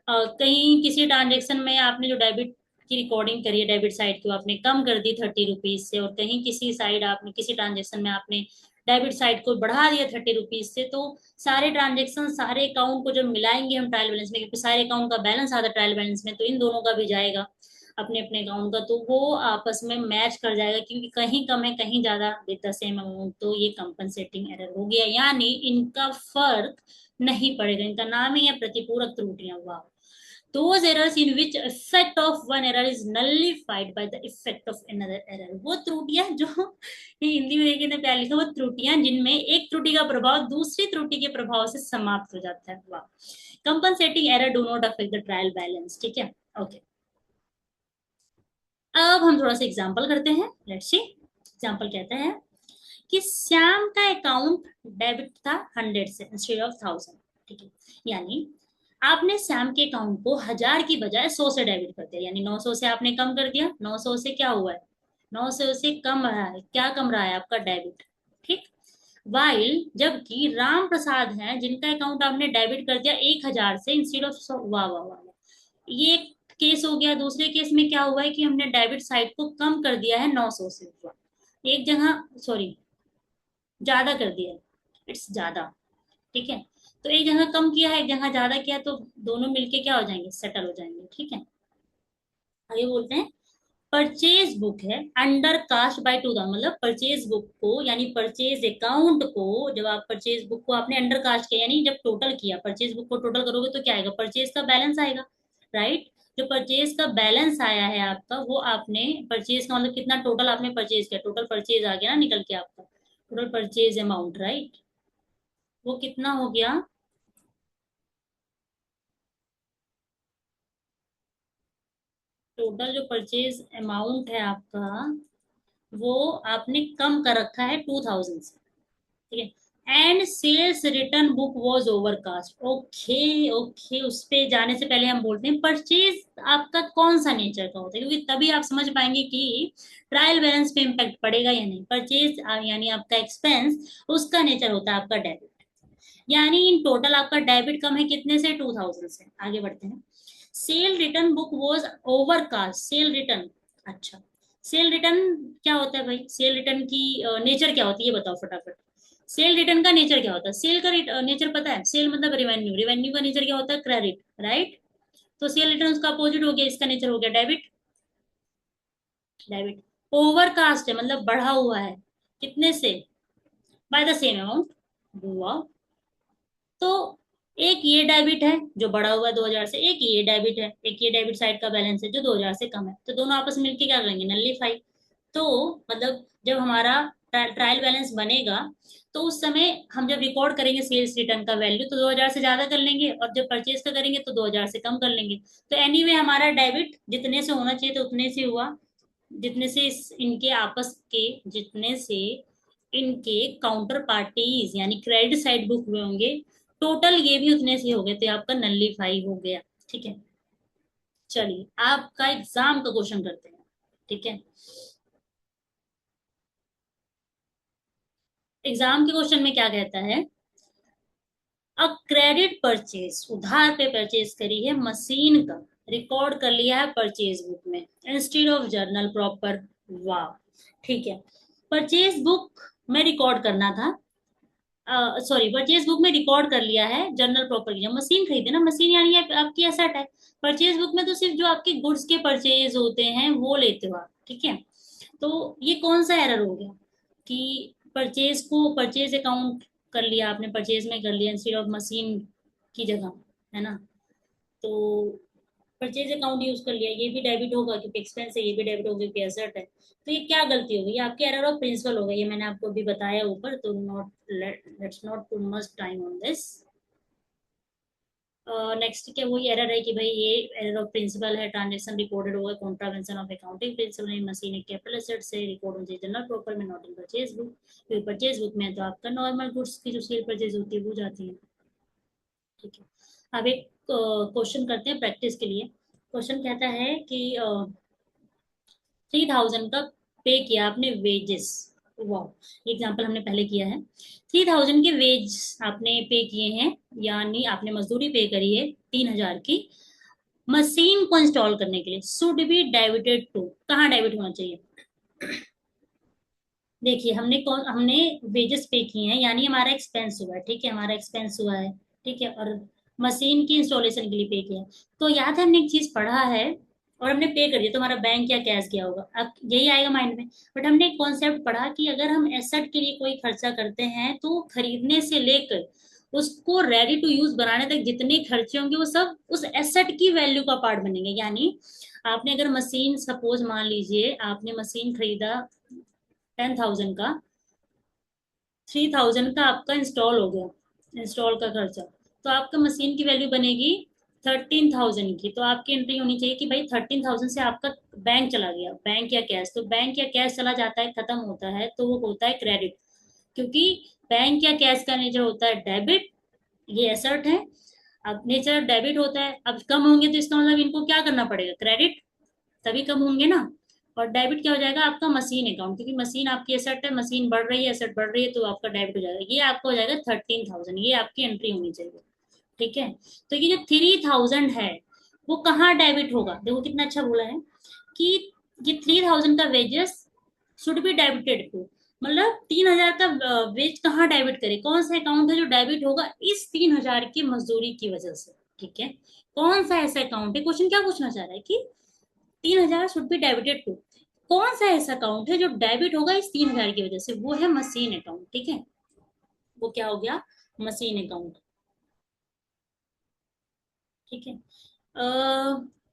कहीं किसी ट्रांजेक्शन में आपने जो डेबिट की रिकॉर्डिंग करी है डेबिट साइड की, वो आपने कम कर दी 30 रुपीज से, और कहीं किसी साइड आपने किसी ट्रांजेक्शन में आपने डेबिट साइड को बढ़ा दिया 30 रुपीज से। तो सारे ट्रांजेक्शन सारे अकाउंट को जब मिलाएंगे हम ट्रायल बैलेंस में, क्योंकि सारे अकाउंट का बैलेंस आता है ट्रायल बैलेंस में, तो इन दोनों का भी जाएगा अपने अपने अकाउंट का, तो वो आपस में मैच कर जाएगा, क्योंकि कहीं कम है कहीं ज्यादा विद द सेम अमाउंट, तो ये कंपनसेटिंग एरर हो गया, यानी इनका फर्क नहीं पड़ेगा। इनका नाम ही है प्रतिपूरक त्रुटियां। वाह, those errors in which effect of one error is nullified by the effect of another error। वो त्रुटियां जो ये हिंदी में देखिए ना, प्यार लिखा, वो त्रुटियां जिनमें एक त्रुटि का प्रभाव दूसरी त्रुटि के प्रभाव से समाप्त हो जाता है। वाह, compensating error do not affect the trial balance, ठीक है। ओके, अब हम थोड़ा सा एग्जाम्पल करते हैं, लेट्स सी। एग्जाम्पल कहता है कि श्याम का अकाउंट डेबिट था 100 से इंस्टेड ऑफ 1000, ठीक है। यानी आपने श्याम के अकाउंट को 1000 की बजाय 100 से डेबिट कर दिया, यानी 900 से आपने कम कर दिया। 900 से क्या हुआ है, 900 से कम रहा है, क्या कम रहा है आपका डेबिट, ठीक। वाइल जबकि राम प्रसाद हैं जिनका अकाउंट आपने डेबिट कर दिया 1000 से इंस्टेड ऑफ 100। वाह वाह वाह, ये एक केस हो गया। दूसरे केस में क्या हुआ है कि हमने डेबिट साइड को कम कर दिया है 900 से, हुआ एक जगह, सॉरी ज्यादा कर दिया है, इट्स ज्यादा, ठीक है। तो एक जगह कम किया है एक जगह ज्यादा किया, तो दोनों मिलके क्या हो जाएंगे, सेटल हो जाएंगे, ठीक है। आगे बोलते हैं, परचेज बुक है अंडर कास्ट बाय 2000। मतलब परचेज बुक को यानी परचेज अकाउंट को, जब आप परचेज बुक को आपने अंडर कास्ट किया यानी जब टोटल किया, परचेज बुक को टोटल करोगे तो क्या आएगा, परचेज का बैलेंस आएगा, राइट। जो परचेज का बैलेंस आया है आपका, वो आपने परचेज का मतलब कितना टोटल आपने परचेज किया, टोटल परचेज आ गया ना निकल के आपका, टोटल परचेज अमाउंट, राइट। वो कितना हो गया, टोटल जो परचेज अमाउंट है आपका, वो आपने कम कर रखा है 2000 से, ठीक है। And sales return book was overcast. Okay okay, उस पे जाने से पहले हम बोलते हैं परचेज आपका कौन सा नेचर का होता है, क्योंकि तभी आप समझ पाएंगे कि ट्रायल बैलेंस पे इम्पैक्ट पड़ेगा या नहीं। परचेज यानी आपका एक्सपेंस, उसका नेचर होता है आपका डेबिट, यानी इन टोटल आपका डेबिट कम है कितने से, 2000 से। आगे बढ़ते हैं, cell return book was overcast. Cell return, अच्छा, सेल रिटर्न क्या होता है भाई, सेल रिटर्न की नेचर क्या होती है ये बताओ फटाफट। सेल रिटर्न का नेचर क्या होता है, सेल का नेचर पता है, सेल मतलब रेवेन्यू, रेवेन्यू का नेचर क्या होता है, क्रेडिट, राइट। तो सेल रिटर्न उसका अपोजिट हो गया, इसका नेचर हो गया डेबिट, डेबिट। ओवरकास्ट है मतलब बढ़ा हुआ है, कितने से, बाय द सेम अमाउंट, हुआ। तो एक ये डेबिट है जो बढ़ा हुआ है 2000 से, एक ये डेबिट है, एक ये डेबिट साइड का बैलेंस है जो 2000 से कम है, तो दोनों आपस में मिलकर क्या करेंगे, नल्लीफाई। तो मतलब जब हमारा ट्रायल बैलेंस बनेगा, तो उस समय हम जब रिकॉर्ड करेंगे सेल्स रिटर्न का वैल्यू, तो 2000 से ज्यादा कर लेंगे, और जब परचेज का करेंगे तो 2000 से कम कर लेंगे। तो एनीवे हमारा डेबिट जितने से होना चाहिए तो उतने से हुआ, जितने से इनके आपस के, जितने से इनके काउंटर पार्टीज यानी क्रेडिट साइड बुक हुए होंगे, टोटल ये भी उतने से हो गए, तो आपका नल्लीफाई हो गया, ठीक है। चलिए आपका एग्जाम का क्वेश्चन करते हैं, ठीक है। एग्जाम के क्वेश्चन में क्या कहता है, अ क्रेडिट परचेज, उधार पे परचेज करी है मशीन का, रिकॉर्ड कर लिया है परचेज बुक में इंस्टेड ऑफ जर्नल प्रॉपर। वाह, ठीक है। परचेज बुक में रिकॉर्ड करना था, सॉरी, परचेज बुक में रिकॉर्ड कर लिया है जर्नल प्रॉपर्टी। जब मशीन खरीदे ना, मशीन यानी आपकी एसेट है। परचेज बुक में तो सिर्फ जो आपके गुड्स के परचेज होते हैं वो लेते हो आप, ठीक है। तो ये कौन सा एरर हो गया कि परचेज को परचेज अकाउंट कर लिया आपने, परचेज में कर लिया इंस्टेड ऑफ मशीन की जगह, है ना। तो परचेज अकाउंट यूज कर लिया, ये भी डेबिट होगा क्योंकि एक्सपेंस है, ये भी डेबिट होगा क्योंकि एसेट है। तो ये क्या गलती हो गई, ये आपके एरर ऑफ प्रिंसिपल हो गई, ये मैंने आपको अभी बताया ऊपर, तो not, let's not too much time on this. Next क्या वही एरर है कि भाई ये एरर ऑफ प्रिंसिपल है, ट्रांजेक्शन रिकॉर्डेड होगा contravention of accounting principle in machine एक कैपिटल एसेट से रिकॉर्ड होनी चाहिए जनरल प्रॉपर में, नॉट इन परचेज बुक। क्योंकि परचेज बुक में तो आपका नॉर्मल गुड्स की जो सेल परचेज होती है वो जाती है, ठीक है। अब एक क्वेश्चन करते हैं प्रैक्टिस के लिए। क्वेश्चन कहता है कि 3000 का पे किया आपने वेजेस। वाह, एग्जाम्पल हमने पहले किया है। 3000 के वेज आपने पे किए हैं, यानी आपने मजदूरी पे करी है 3000 की, मशीन को इंस्टॉल करने के लिए शुड बी डेबिटेड टू, कहाँ डेबिट होना चाहिए। देखिए हमने वेजेस पे किए हैं, यानी हमारा एक्सपेंस हुआ है, ठीक है, हमारा एक्सपेंस हुआ है, ठीक है, और मशीन की इंस्टॉलेशन के लिए पे किया है। तो याद है हमने एक चीज पढ़ा है, और हमने पे कर दिया तो हमारा बैंक या कैश गया होगा, अब यही आएगा माइंड में। बट हमने एक कॉन्सेप्ट पढ़ा कि अगर हम एसेट के लिए कोई खर्चा करते हैं तो खरीदने से लेकर उसको रेडी टू यूज बनाने तक जितने खर्चे होंगे वो सब उस एसेट की वैल्यू का पार्ट बनेंगे। यानी आपने अगर मशीन, सपोज मान लीजिए आपने मशीन खरीदा 10,000 का, 3000 का आपका इंस्टॉल हो गया, इंस्टॉल का खर्चा, तो आपका मशीन की वैल्यू बनेगी 13,000 की। तो आपकी एंट्री होनी चाहिए कि भाई 13,000 से आपका बैंक चला गया, बैंक या कैश, तो बैंक या कैश चला जाता है, खत्म होता है, तो वो होता है क्रेडिट। क्योंकि बैंक या कैश का नेचर होता है डेबिट, ये एसेट है। अब नेचर डेबिट होता है, अब कम होंगे तो इसका मतलब इनको क्या करना पड़ेगा, क्रेडिट, तभी कम होंगे ना। और डेबिट क्या हो जाएगा आपका, मशीन अकाउंट, क्योंकि मशीन आपकी एसेट है, मशीन बढ़ रही है, एसेट बढ़ रही है, तो आपका डेबिट हो जाएगा, ये आपका हो जाएगा 13,000, ये आपकी एंट्री होनी चाहिए, ठीक है। तो ये जो 3000 है वो कहाँ डेबिट होगा, देखो कितना अच्छा बोला है कि ये 3000 का wages should be debited to, मतलब 3000 का वेज कहाँ डेबिट करे, कौन सा अकाउंट है जो डेबिट होगा इस 3000 की मजदूरी की वजह से, ठीक है। कौन सा ऐसा अकाउंट है, क्वेश्चन क्या पूछना चाह रहा है कि 3000 शुड बी डेबिटेड टू, कौन सा ऐसा अकाउंट है जो डेबिट होगा इस 3000 की वजह से, वो है मशीन अकाउंट, ठीक है। वो क्या हो गया, मशीन अकाउंट, ठीक है।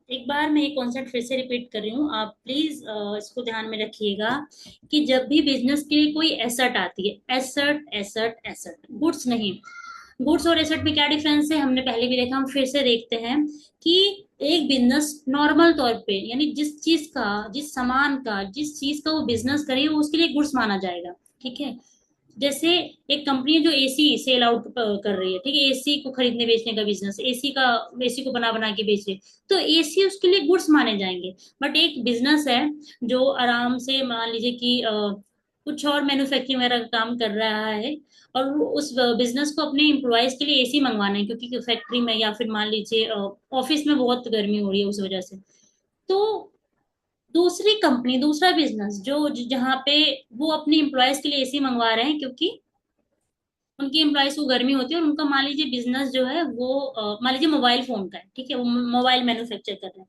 एक बार मैं ये कॉन्सेप्ट फिर से रिपीट कर रही हूँ, आप प्लीज इसको ध्यान में रखिएगा कि जब भी बिजनेस के लिए कोई एसेट आती है, एसेट एसेट एसेट, गुड्स नहीं। गुड्स और एसेट में क्या डिफरेंस है हमने पहले भी देखा, हम फिर से देखते हैं कि एक बिजनेस नॉर्मल तौर पे, यानी जिस चीज का, जिस सामान का, जिस चीज का वो बिजनेस करे वो उसके लिए गुड्स माना जाएगा, ठीक है। जैसे एक कंपनी है जो एसी सेल आउट कर रही है, ठीक है, एसी को खरीदने बेचने का बिजनेस, एसी का, एसी को बना बना के बेच रही है, तो एसी उसके लिए गुड्स माने जाएंगे। बट एक बिजनेस है जो आराम से मान लीजिए कि कुछ और मैन्युफैक्चरिंग वगैरह का काम कर रहा है, और वो उस बिजनेस को अपने एम्प्लॉयज के लिए एसी मंगवाना है, क्योंकि फैक्ट्री में या फिर मान लीजिए ऑफिस में बहुत गर्मी हो रही है उस वजह से। तो दूसरी कंपनी, दूसरा बिजनेस जो जहाँ पे वो अपने एम्प्लॉयज के लिए एसी मंगवा रहे हैं, क्योंकि उनकी एम्प्लॉयज को गर्मी होती है, और उनका मान लीजिए बिजनेस जो है वो मान लीजिए मोबाइल फोन का है, ठीक है, वो मोबाइल मैन्युफैक्चर कर रहे हैं।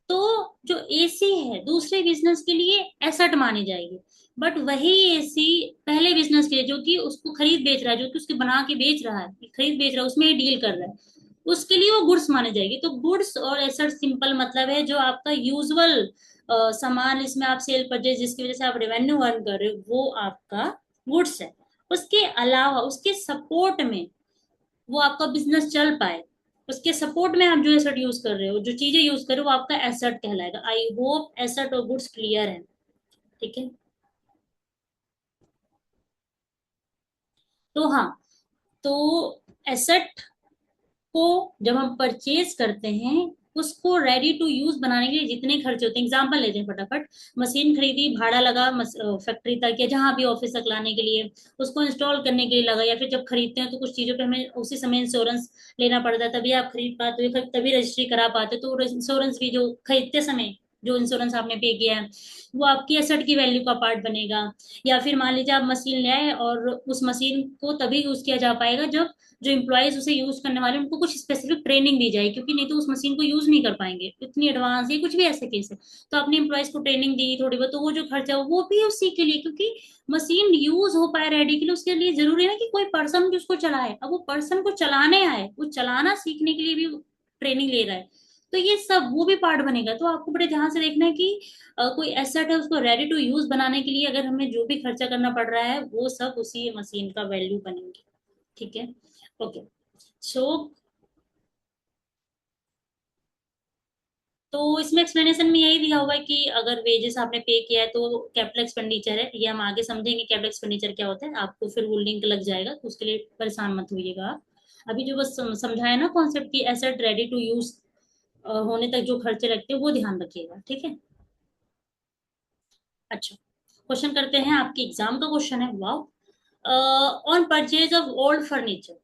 तो जो एसी है दूसरे बिजनेस के लिए एसेट मानी जाएगी, बट वही एसी पहले बिजनेस के लिए जो कि उसको खरीद बेच रहा है, जो कि उसके बना के बेच रहा है, खरीद बेच रहा है, उसमें डील कर रहा है, उसके लिए वो गुड्स माने जाएगी। तो गुड्स और एसेट सिंपल मतलब है जो आपका यूजुअल सामान, इसमें आप सेल परचेज जिसकी वजह से आप रेवेन्यू अर्न कर रहे हो वो आपका गुड्स है। उसके अलावा उसके सपोर्ट में वो आपका बिजनेस चल पाए, उसके सपोर्ट में आप जो एसेट यूज कर रहे हो, जो चीजें यूज कर रहे हो, वो आपका एसेट कहलाएगा। आई होप एसेट और गुड्स क्लियर है, ठीक है। तो हाँ, तो एसेट को जब हम परचेज करते हैं उसको रेडी टू यूज बनाने के लिए जितने खर्चे होते हैं, एग्जाम्पल लेते हैं फटाफट। मशीन खरीदी, भाड़ा लगा फैक्ट्री तक या जहां भी ऑफिस तक लाने के लिए, उसको इंस्टॉल करने के लिए लगा, या फिर जब खरीदते हैं तो कुछ चीजों पे हमें उसी समय इंश्योरेंस लेना पड़ता है, तभी आप खरीद पाते हो, तभी रजिस्ट्री करा पाते हो। तो इंश्योरेंस भी जो खरीदते समय जो इंश्योरेंस आपने पे किया है वो आपकी एसेट की वैल्यू का पार्ट बनेगा। या फिर मान लीजिए आप मशीन ले आए और उस मशीन को तभी यूज किया जा पाएगा जब जो इम्प्लॉयज उसे यूज करने वाले उनको कुछ स्पेसिफिक ट्रेनिंग दी जाए, क्योंकि नहीं तो उस मशीन को यूज नहीं कर पाएंगे इतनी एडवांस, ये कुछ भी ऐसे केस है। तो अपने एम्प्लॉयज को ट्रेनिंग दी थोड़ी बहुत, तो वो जो खर्चा है वो भी उसी के लिए, क्योंकि मशीन यूज हो पाए रेडी के लिए, उसके लिए जरूरी है ना कि कोई पर्सन भी उसको चलाए। अब वो पर्सन को चलाने आए, वो चलाना सीखने के लिए भी ट्रेनिंग ले रहा है, तो ये सब वो भी पार्ट बनेगा। तो आपको बड़े ध्यान से देखना है कि कोई एसेट है उसको रेडी टू यूज बनाने के लिए अगर हमें जो भी खर्चा करना पड़ रहा है वो सब उसी मशीन का वैल्यू बनेंगे। ठीक है। ओके। सो तो इसमें एक्सप्लेनेशन में यही दिया हुआ है कि अगर वेजेस आपने पे किया है तो कैपिटल एक्सपेंडिचर है, ये हम आगे समझेंगे कैपिटल एक्सपेंडिचर क्या होता है, आपको फिर वो लिंक लग जाएगा, तो उसके लिए परेशान मत होइएगा आप। अभी जो बस समझाया ना कॉन्सेप्ट की एसेट रेडी टू यूज होने तक जो खर्चे लगते हैं वो ध्यान रखिएगा। ठीक है। अच्छा, क्वेश्चन करते हैं, आपके एग्जाम का क्वेश्चन है। वाह। On purchase of old furniture,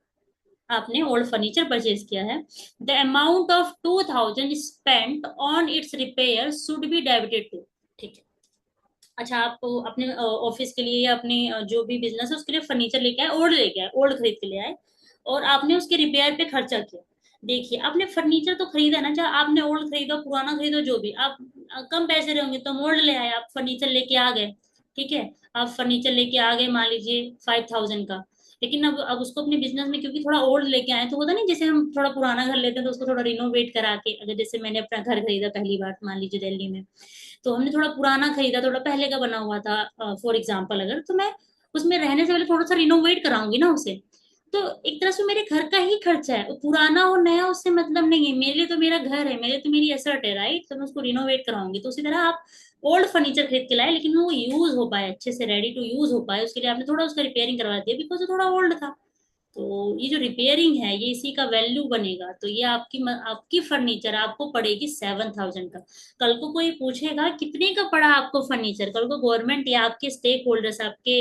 आपने ओल्ड फर्नीचर परचेज किया है, the amount of 2000 spent on its repair should be debited to. ठीक है। अच्छा, आप अपने ऑफिस के लिए या अपने जो भी बिजनेस है उसके लिए फर्नीचर लेके आए, ओल्ड लेके आए, ओल्ड खरीद के ले आए, और आपने उसके रिपेयर पे खर्चा किया। देखिए, आपने फर्नीचर तो खरीदा ना, चाहे आपने ओल्ड खरीदो पुराना खरीदो जो भी, आप कम पैसे रहे होंगे तो हम ओल्ड ले आए, आप फर्नीचर लेके आ गए। ठीक है। आप फर्नीचर लेके आ गए मान लीजिए 5000 का, लेकिन अब उसको अपने बिजनेस में क्योंकि थोड़ा ओल्ड लेके आए, तो होता नहीं जैसे हम थोड़ा पुराना घर लेते हैं तो उसको थोड़ा रिनोवेट करा के, अगर जैसे मैंने अपना घर खरीदा पहली बार मान लीजिए दिल्ली में, तो हमने थोड़ा पुराना खरीदा, थोड़ा पहले का बना हुआ था फॉर एग्जाम्पल, अगर तो मैं उसमें रहने से पहले थोड़ा सा रिनोवेट कराऊंगी ना उसे, तो एक तरह से मेरे घर का ही खर्चा है, पुराना और नया उससे मतलब नहीं है, मेरे लिए तो मेरा घर है, मेरे तो मेरी एसेट है, राइट, तो मैं उसको रिनोवेट कराऊंगी। तो उसी तरह आप ओल्ड फर्नीचर खरीद के लाए लेकिन वो यूज हो पाए अच्छे से, रेडी टू यूज हो पाए, उसके लिए आपने थोड़ा उसका रिपेयरिंग करवा दिया बिकॉज वो थोड़ा ओल्ड था। तो ये जो रिपेयरिंग है ये इसी का वैल्यू बनेगा, तो ये आपकी फर्नीचर आपको पड़ेगी 7000 का। कल को कोई पूछेगा कितने का पड़ा आपको फर्नीचर, कल को गवर्नमेंट या आपके स्टेक होल्डर्स, आपके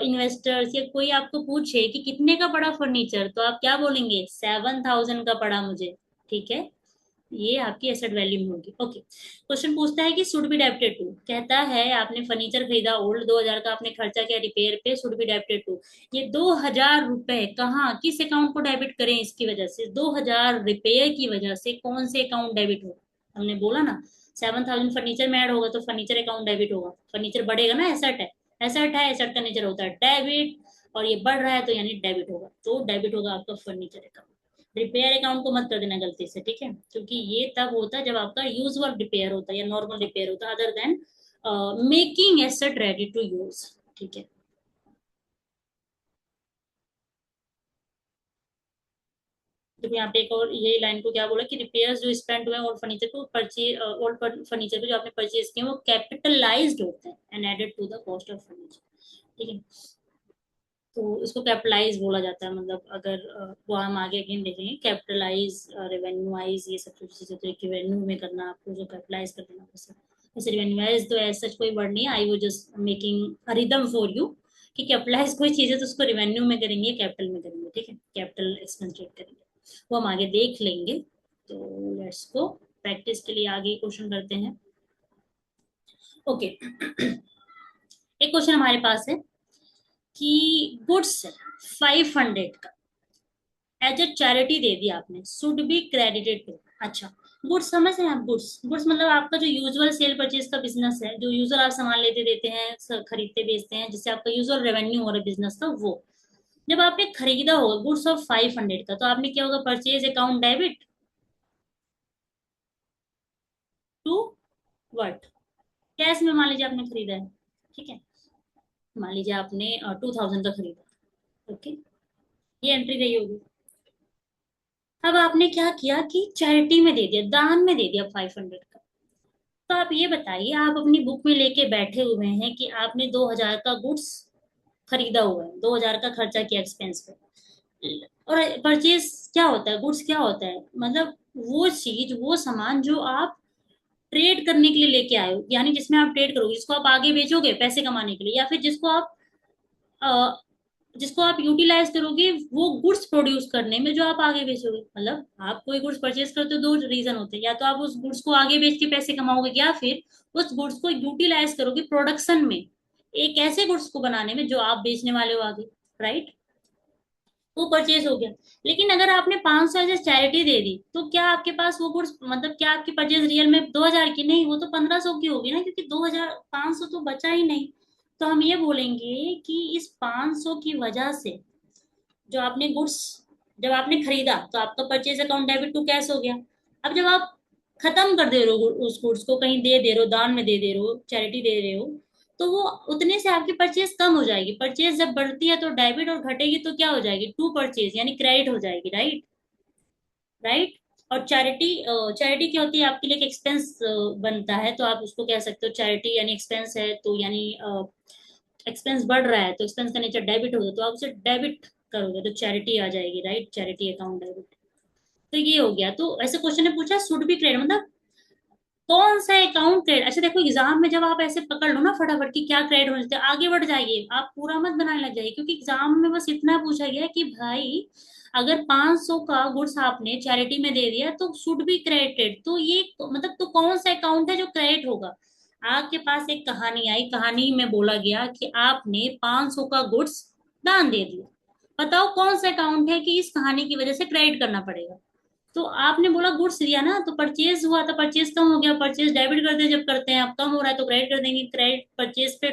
इन्वेस्टर्स या कोई आपको पूछे कि कितने का पड़ा फर्नीचर, तो आप क्या बोलेंगे, 7000 का पड़ा मुझे। ठीक है। ये आपकी एसेट वैल्यू में होगी। ओके, क्वेश्चन पूछता है कि शुड बी डेबिटेड टू, कहता है आपने फर्नीचर खरीदा ओल्ड, 2000 का आपने खर्चा किया रिपेयर पे, शुड बी डेबिटेड टू। ये 2000 रुपए कहाँ किस अकाउंट को डेबिट करें, इसकी वजह से 2000 रिपेयर की वजह से कौन से अकाउंट डेबिट हो, हमने बोला ना 7000 फर्नीचर में ऐड होगा तो फर्नीचर अकाउंट डेबिट होगा, फर्नीचर बढ़ेगा ना, एसेट है, एसेट है, एसेट का नेचर होता है डेबिट, और ये बढ़ रहा है तो यानी डेबिट होगा, तो डेबिट होगा आपका फर्नीचर अकाउंट। रिपेयर अकाउंट को मत कर देना गलती से, ठीक है, क्योंकि ये तब होता है जब आपका यूजुअल रिपेयर होता है या नॉर्मल रिपेयर होता है, other than making asset ready to use. ठीक है। तो यहाँ पे एक और यही लाइन को क्या बोला कि रिपेयर्स जो स्पेंड हुए ओल्ड फर्नीचर को परचेज, ओल्ड फर्नीचर को जो आपने परचेज किए वो कैपिटलाइज्ड होते हैं and added to the cost of furniture. ठीक है। तो इसको कैपिटलाइज बोला जाता है, मतलब अगर वो हम आगे अगेन देखेंगे, कैपिटलाइज, रेवेन्यूआइज, ये सब चीजें, तो एक रेवेन्यू में करना आपको जो कैपिटलाइज कर देना वैसे, वैसे रेवेन्यूआइज तो ऐसा कोई वर्ड नहीं है, आई वो just making a rhythm for you कि कैपिटलाइज कोई चीज है तो उसको रेवेन्यू में करेंगे, कैपिटल में करेंगे। ठीक है, कैपिटल एक्सपेंडिचर करेंगे, वो हम आगे देख लेंगे। तो लेट्स गो, प्रैक्टिस के लिए आगे क्वेश्चन करते हैं। ओके। एक क्वेश्चन हमारे पास है कि गुड्स 500 का एज ए चैरिटी दे दिया आपने, शुड बी क्रेडिटेड टू। अच्छा, गुड्स समझ रहे हैं आप, गुड्स गुड्स मतलब आपका जो यूजुअल सेल परचेज का बिजनेस है, जो यूजुअल आप सामान लेते देते हैं, खरीदते बेचते हैं, जिससे आपका यूजुअल रेवेन्यू हो रहा है बिजनेस का, वो जब आपने खरीदा होगा गुड्स ऑफ 500 का, तो आपने क्या होगा, purchase account debit to what, cash में मान लीजिए आपने खरीदा है। ठीक है, मान लीजिए आपने 2000 का खरीदा। ओके, ये एंट्री रही होगी। अब आपने क्या किया कि चैरिटी में दे दिया, दान में दे दिया 500 का। तो आप ये बताइए, आप अपनी बुक में लेके बैठे हुए हैं कि आपने 2000 का गुड्स खरीदा हुआ है, 2000 का खर्चा किया एक्सपेंस पे, और परचेज क्या होता है, गुड्स क्या होता है, मतलब वो चीज, वो सामान जो आप ट्रेड करने के लिए लेके आए हो, यानी जिसमें आप ट्रेड करोगे, जिसको आप आगे बेचोगे पैसे कमाने के लिए, या फिर अ, जिसको आप यूटिलाइज करोगे वो गुड्स प्रोड्यूस करने में, जो आप आगे बेचोगे। मतलब आप कोई गुड्स परचेज करते हो, दो रीजन होते हैं, या तो आप उस गुड्स को आगे बेच के पैसे कमाओगे, या फिर उस गुड्स को यूटिलाइज करोगे प्रोडक्शन में, एक ऐसे गुड्स को बनाने में जो आप बेचने वाले हो आगे, राइट। वो परचेज हो गया। लेकिन अगर आपने 500 एज चैरिटी दे दी, तो क्या आपके पास वो गुड्स, मतलब क्या आपकी परचेज रियल में 2000 की नहीं, वो तो 1500 की होगी ना, क्योंकि 2000, 500 तो बचा ही नहीं। तो हम ये बोलेंगे कि इस 500 की वजह से जो आपने गुड्स, जब आपने खरीदा तो आपका purchase account debit to cash हो गया। अब जब आप खत्म कर दे रहे हो उस गुड्स को, कहीं दे दे रहे हो, दान में दे दे रहे हो, चैरिटी दे रहे हो, तो वो उतने से आपकी परचेज कम हो जाएगी। परचेज जब बढ़ती है तो डेबिट, और घटेगी तो क्या हो जाएगी, टू परचेज, यानी क्रेडिट हो जाएगी, राइट। राइट। और चैरिटी, चैरिटी क्या होती है, आपके लिए एक एक्सपेंस बनता है, तो आप उसको कह सकते हो चैरिटी, यानी एक्सपेंस है, तो यानी एक्सपेंस बढ़ रहा है तो एक्सपेंस का नेचर डेबिट होगा, तो आप उसे डेबिट करोगे तो चैरिटी आ जाएगी, राइट, चैरिटी अकाउंट डेबिट। तो ये हो गया। तो ऐसे क्वेश्चन ने पूछा शुड बी क्रेडिट, मतलब कौन सा अकाउंट क्रेडिट। अच्छा देखो, एग्जाम में जब आप ऐसे पकड़ लो ना फटाफट कि क्या क्रेडिट होना चाहिए, आगे बढ़ जाइए, आप पूरा मत बनाने लग जाइए, क्योंकि एग्जाम में बस इतना पूछा गया है कि भाई अगर 500 का गुड्स आपने चैरिटी में दे दिया तो शुड बी क्रेडिटेड, तो ये मतलब तो कौन सा अकाउंट है जो क्रेडिट होगा। आपके पास एक कहानी आई, कहानी में बोला गया कि आपने 500 का गुड्स दान दे दिया, बताओ कौन सा अकाउंट है कि इस कहानी की वजह से क्रेडिट करना पड़ेगा। तो आपने बोला गुड्स दिया ना, तो परचेज हुआ, तो परचेज कम हो गया, परचेज डेबिट करते हैं, जब करते हैं अब कम हो रहा है तो क्रेडिट कर देंगे, क्रेडिट परचेज पे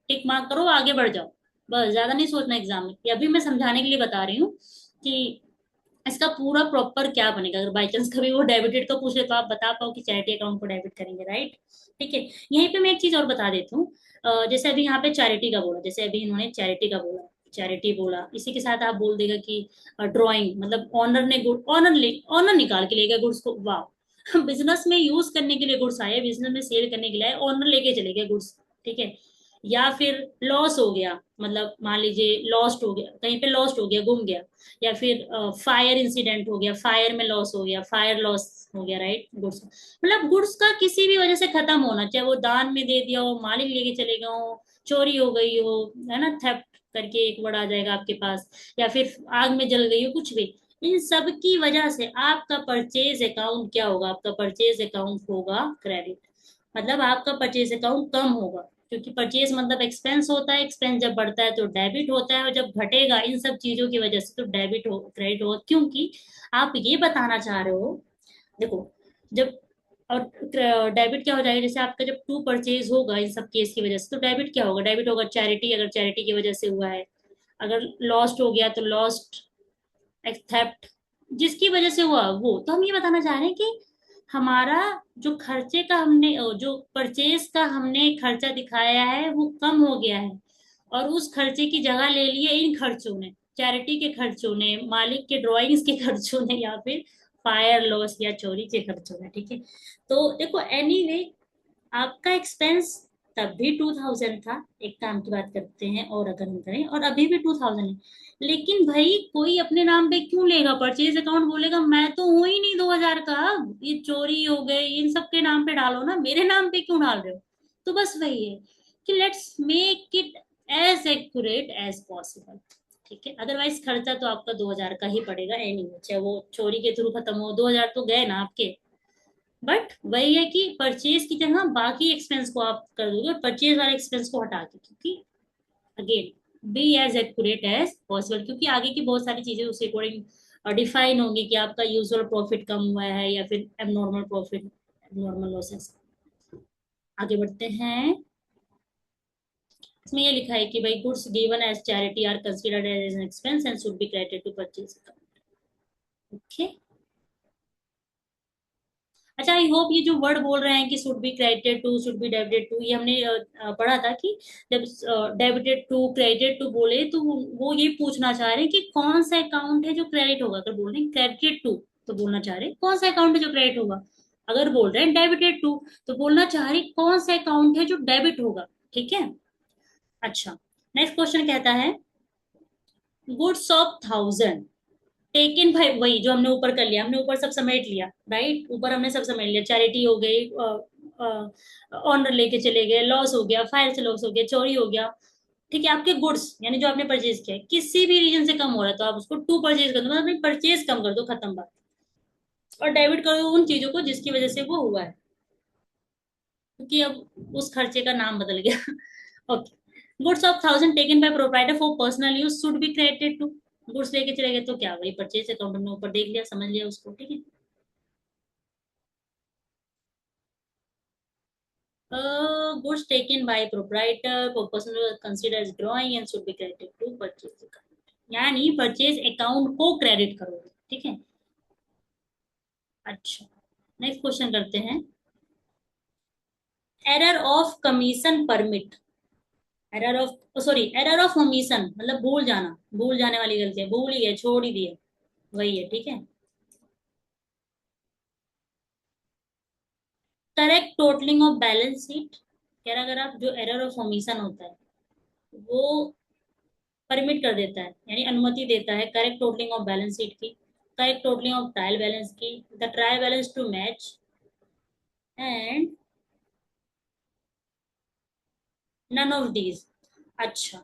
टिक मार्क करो, आगे बढ़ जाओ। बस, ज्यादा नहीं सोचना एग्जाम में। ये अभी मैं समझाने के लिए बता रही हूँ कि इसका पूरा प्रॉपर क्या बनेगा, अगर बाई चांस कभी वो डेबिटेड का पूछे तो आप बता पाओ कि चैरिटी अकाउंट को डेबिट करेंगे, राइट। ठीक है। यहीं पे मैं एक चीज और बता देती हूँ। जैसे अभी यहाँ पे चैरिटी का बोला, जैसे अभी इन्होंने चैरिटी का बोला, चैरिटी बोला, इसी के साथ आप बोल देगा कि ड्राइंग, मतलब ऑनर ने गुड, ऑनर निकाल के ले गया गुड्स को, वाह बिजनेस में यूज करने के लिए गुड्स आए, बिजनेस में सेल करने के लिए आए, ऑनर लेके चले गए गुड्स। ठीक है। या फिर लॉस हो गया, मतलब मान लीजिए लॉस्ट हो गया, कहीं पे लॉस्ट हो गया, गुम गया। या फिर फायर इंसिडेंट हो गया, फायर में लॉस हो गया, फायर लॉस हो गया, राइट, गुड्स। मतलब गुड्स का किसी भी वजह से खत्म होना, चाहे वो दान में दे दिया हो, मालिक लेके चले गए हो, चोरी हो गई हो, है ना, थेफ्ट करके एक वर्ड आ जाएगा आपके पास, या फिर आग में जल गई हो, कुछ भी, इन सब की वजह से आपका परचेज अकाउंट क्या होगा, आपका परचेज अकाउंट होगा क्रेडिट। मतलब आपका परचेज अकाउंट कम होगा, क्योंकि परचेज मतलब एक्सपेंस होता है, एक्सपेंस जब बढ़ता है तो डेबिट होता है, और जब घटेगा इन सब चीजों की वजह से तो डेबिट हो, क्रेडिट हो, क्योंकि आप ये बताना चाह रहे हो। देखो, जब, और डेबिट क्या हो जाएगा, जैसे आपका जब टू परचेज होगा इन सब केस की वजह से, तो डेबिट क्या होगा, डेबिट होगा चैरिटी, अगर चैरिटी की वजह से हुआ है। अगर लॉस्ट हो गया तो लॉस्ट, थेफ्ट, जिसकी वजह से हुआ वो, तो हम ये बताना चाह रहे हैं कि हमारा जो खर्चे का हमने, जो परचेज का हमने खर्चा दिखाया है वो कम हो गया है, और उस खर्चे की जगह ले लिए इन खर्चों ने, चैरिटी के खर्चों ने, मालिक के ड्राइंग्स के खर्चों ने, या फिर फायर लॉस या चोरी के खर्चों ने। ठीक है। तो देखो, एनीवे आपका एक्सपेंस तब भी 2000 था, एक काम की बात करते हैं, और अगर हम करें, और अभी भी 2000 है, लेकिन भाई कोई अपने नाम पे क्यों लेगा परचेज अकाउंट, बोलेगा मैं तो हूं ही नहीं 2000 का, ये चोरी हो गए, इन सब के नाम पे डालो ना, मेरे नाम पे क्यों डाल रहे हो। तो बस वही है कि let's make it as accurate as possible. ठीक है, अदरवाइज खर्चा तो आपका 2000 का ही पड़ेगा एनी, चाहे वो चोरी के थ्रू खत्म हो, 2000 तो गए ना आपके। बट वही है कि परचेज की जगह बाकी एक्सपेंस को आप कर दोगे, और परचेज वाले एक्सपेंस को हटा के, क्योंकि again be as accurate as possible, क्योंकि आगे की बहुत सारी चीजें उसी अकॉर्डिंग डिफाइन होंगी कि आपका यूजुअल प्रॉफिट कम हुआ है या फिर एबनॉर्मल प्रॉफिट, एबनॉर्मल लॉसेस। आगे बढ़ते हैं। इसमें ये लिखा है कि भाई goods given as charity are considered as an expense and should be credited to purchase account. Okay. अच्छा, आई होप ये जो वर्ड बोल रहे हैं कि should be credited to, should be debited to, ये हमने पढ़ा था कि जब डेबिटेड टू, क्रेडिटेड टू बोले तो वो ये पूछना चाह रहे हैं कि कौन सा अकाउंट है जो क्रेडिट होगा। अगर बोल रहे हैं क्रेडिटेड टू, तो बोलना चाह रहे हैं कौन सा अकाउंट है जो क्रेडिट होगा। अगर बोल रहे हैं डेबिटेड टू, तो बोलना चाह रहे हैं कौन सा अकाउंट है जो डेबिट होगा। ठीक है। अच्छा, नेक्स्ट क्वेश्चन कहता है गुड्स ऑफ 1000 टेकन बाय, वही जो हमने ऊपर कर लिया, हमने ऊपर सब समेट लिया, राइट, ऊपर हमने सब समेट लिया, चैरिटी हो गई, ऑनर लेके चले गए, लॉस हो गया, फायर से लॉस हो गया, चोरी हो गया, ठीक है। आपके गुड्स यानी जो आपने परचेज किया है, किसी भी रीजन से कम हो रहा है तो आप उसको टू परचेज कर दो, मतलब अपनी परचेज कम कर दो, खत्म बात। और डेबिट कर दो उन चीजों को जिसकी वजह से वो हुआ है, क्योंकि अब उस खर्चे का नाम बदल गया। Okay, goods of 1000 taken by proprietor for personal use should be credited to. Goods लेके चले गए तो क्या, वही परचेज अकाउंट में ऊपर देख लिया, समझ लिया उसको, ठीक है। Goods taken by proprietor for personal considered as drawing and should be credited to purchase account, यानी परचेज अकाउंट को क्रेडिट करोगे, ठीक है। अच्छा, नेक्स्ट क्वेश्चन करते हैं। Error of commission permit, error of sorry error of omission मतलब भूल जाना, भूल जाने वाली गलती है, भूल ही है, छोड़ ही दिए, वही है, ठीक है। Correct totalling of balance sheet, कह रहा अगर आप जो एरर ऑफ ओमिशन होता है वो परमिट कर देता है, यानी अनुमति देता है correct totalling of balance sheet की, correct totalling of trial balance की, the trial balance to match, and none of these. अच्छा,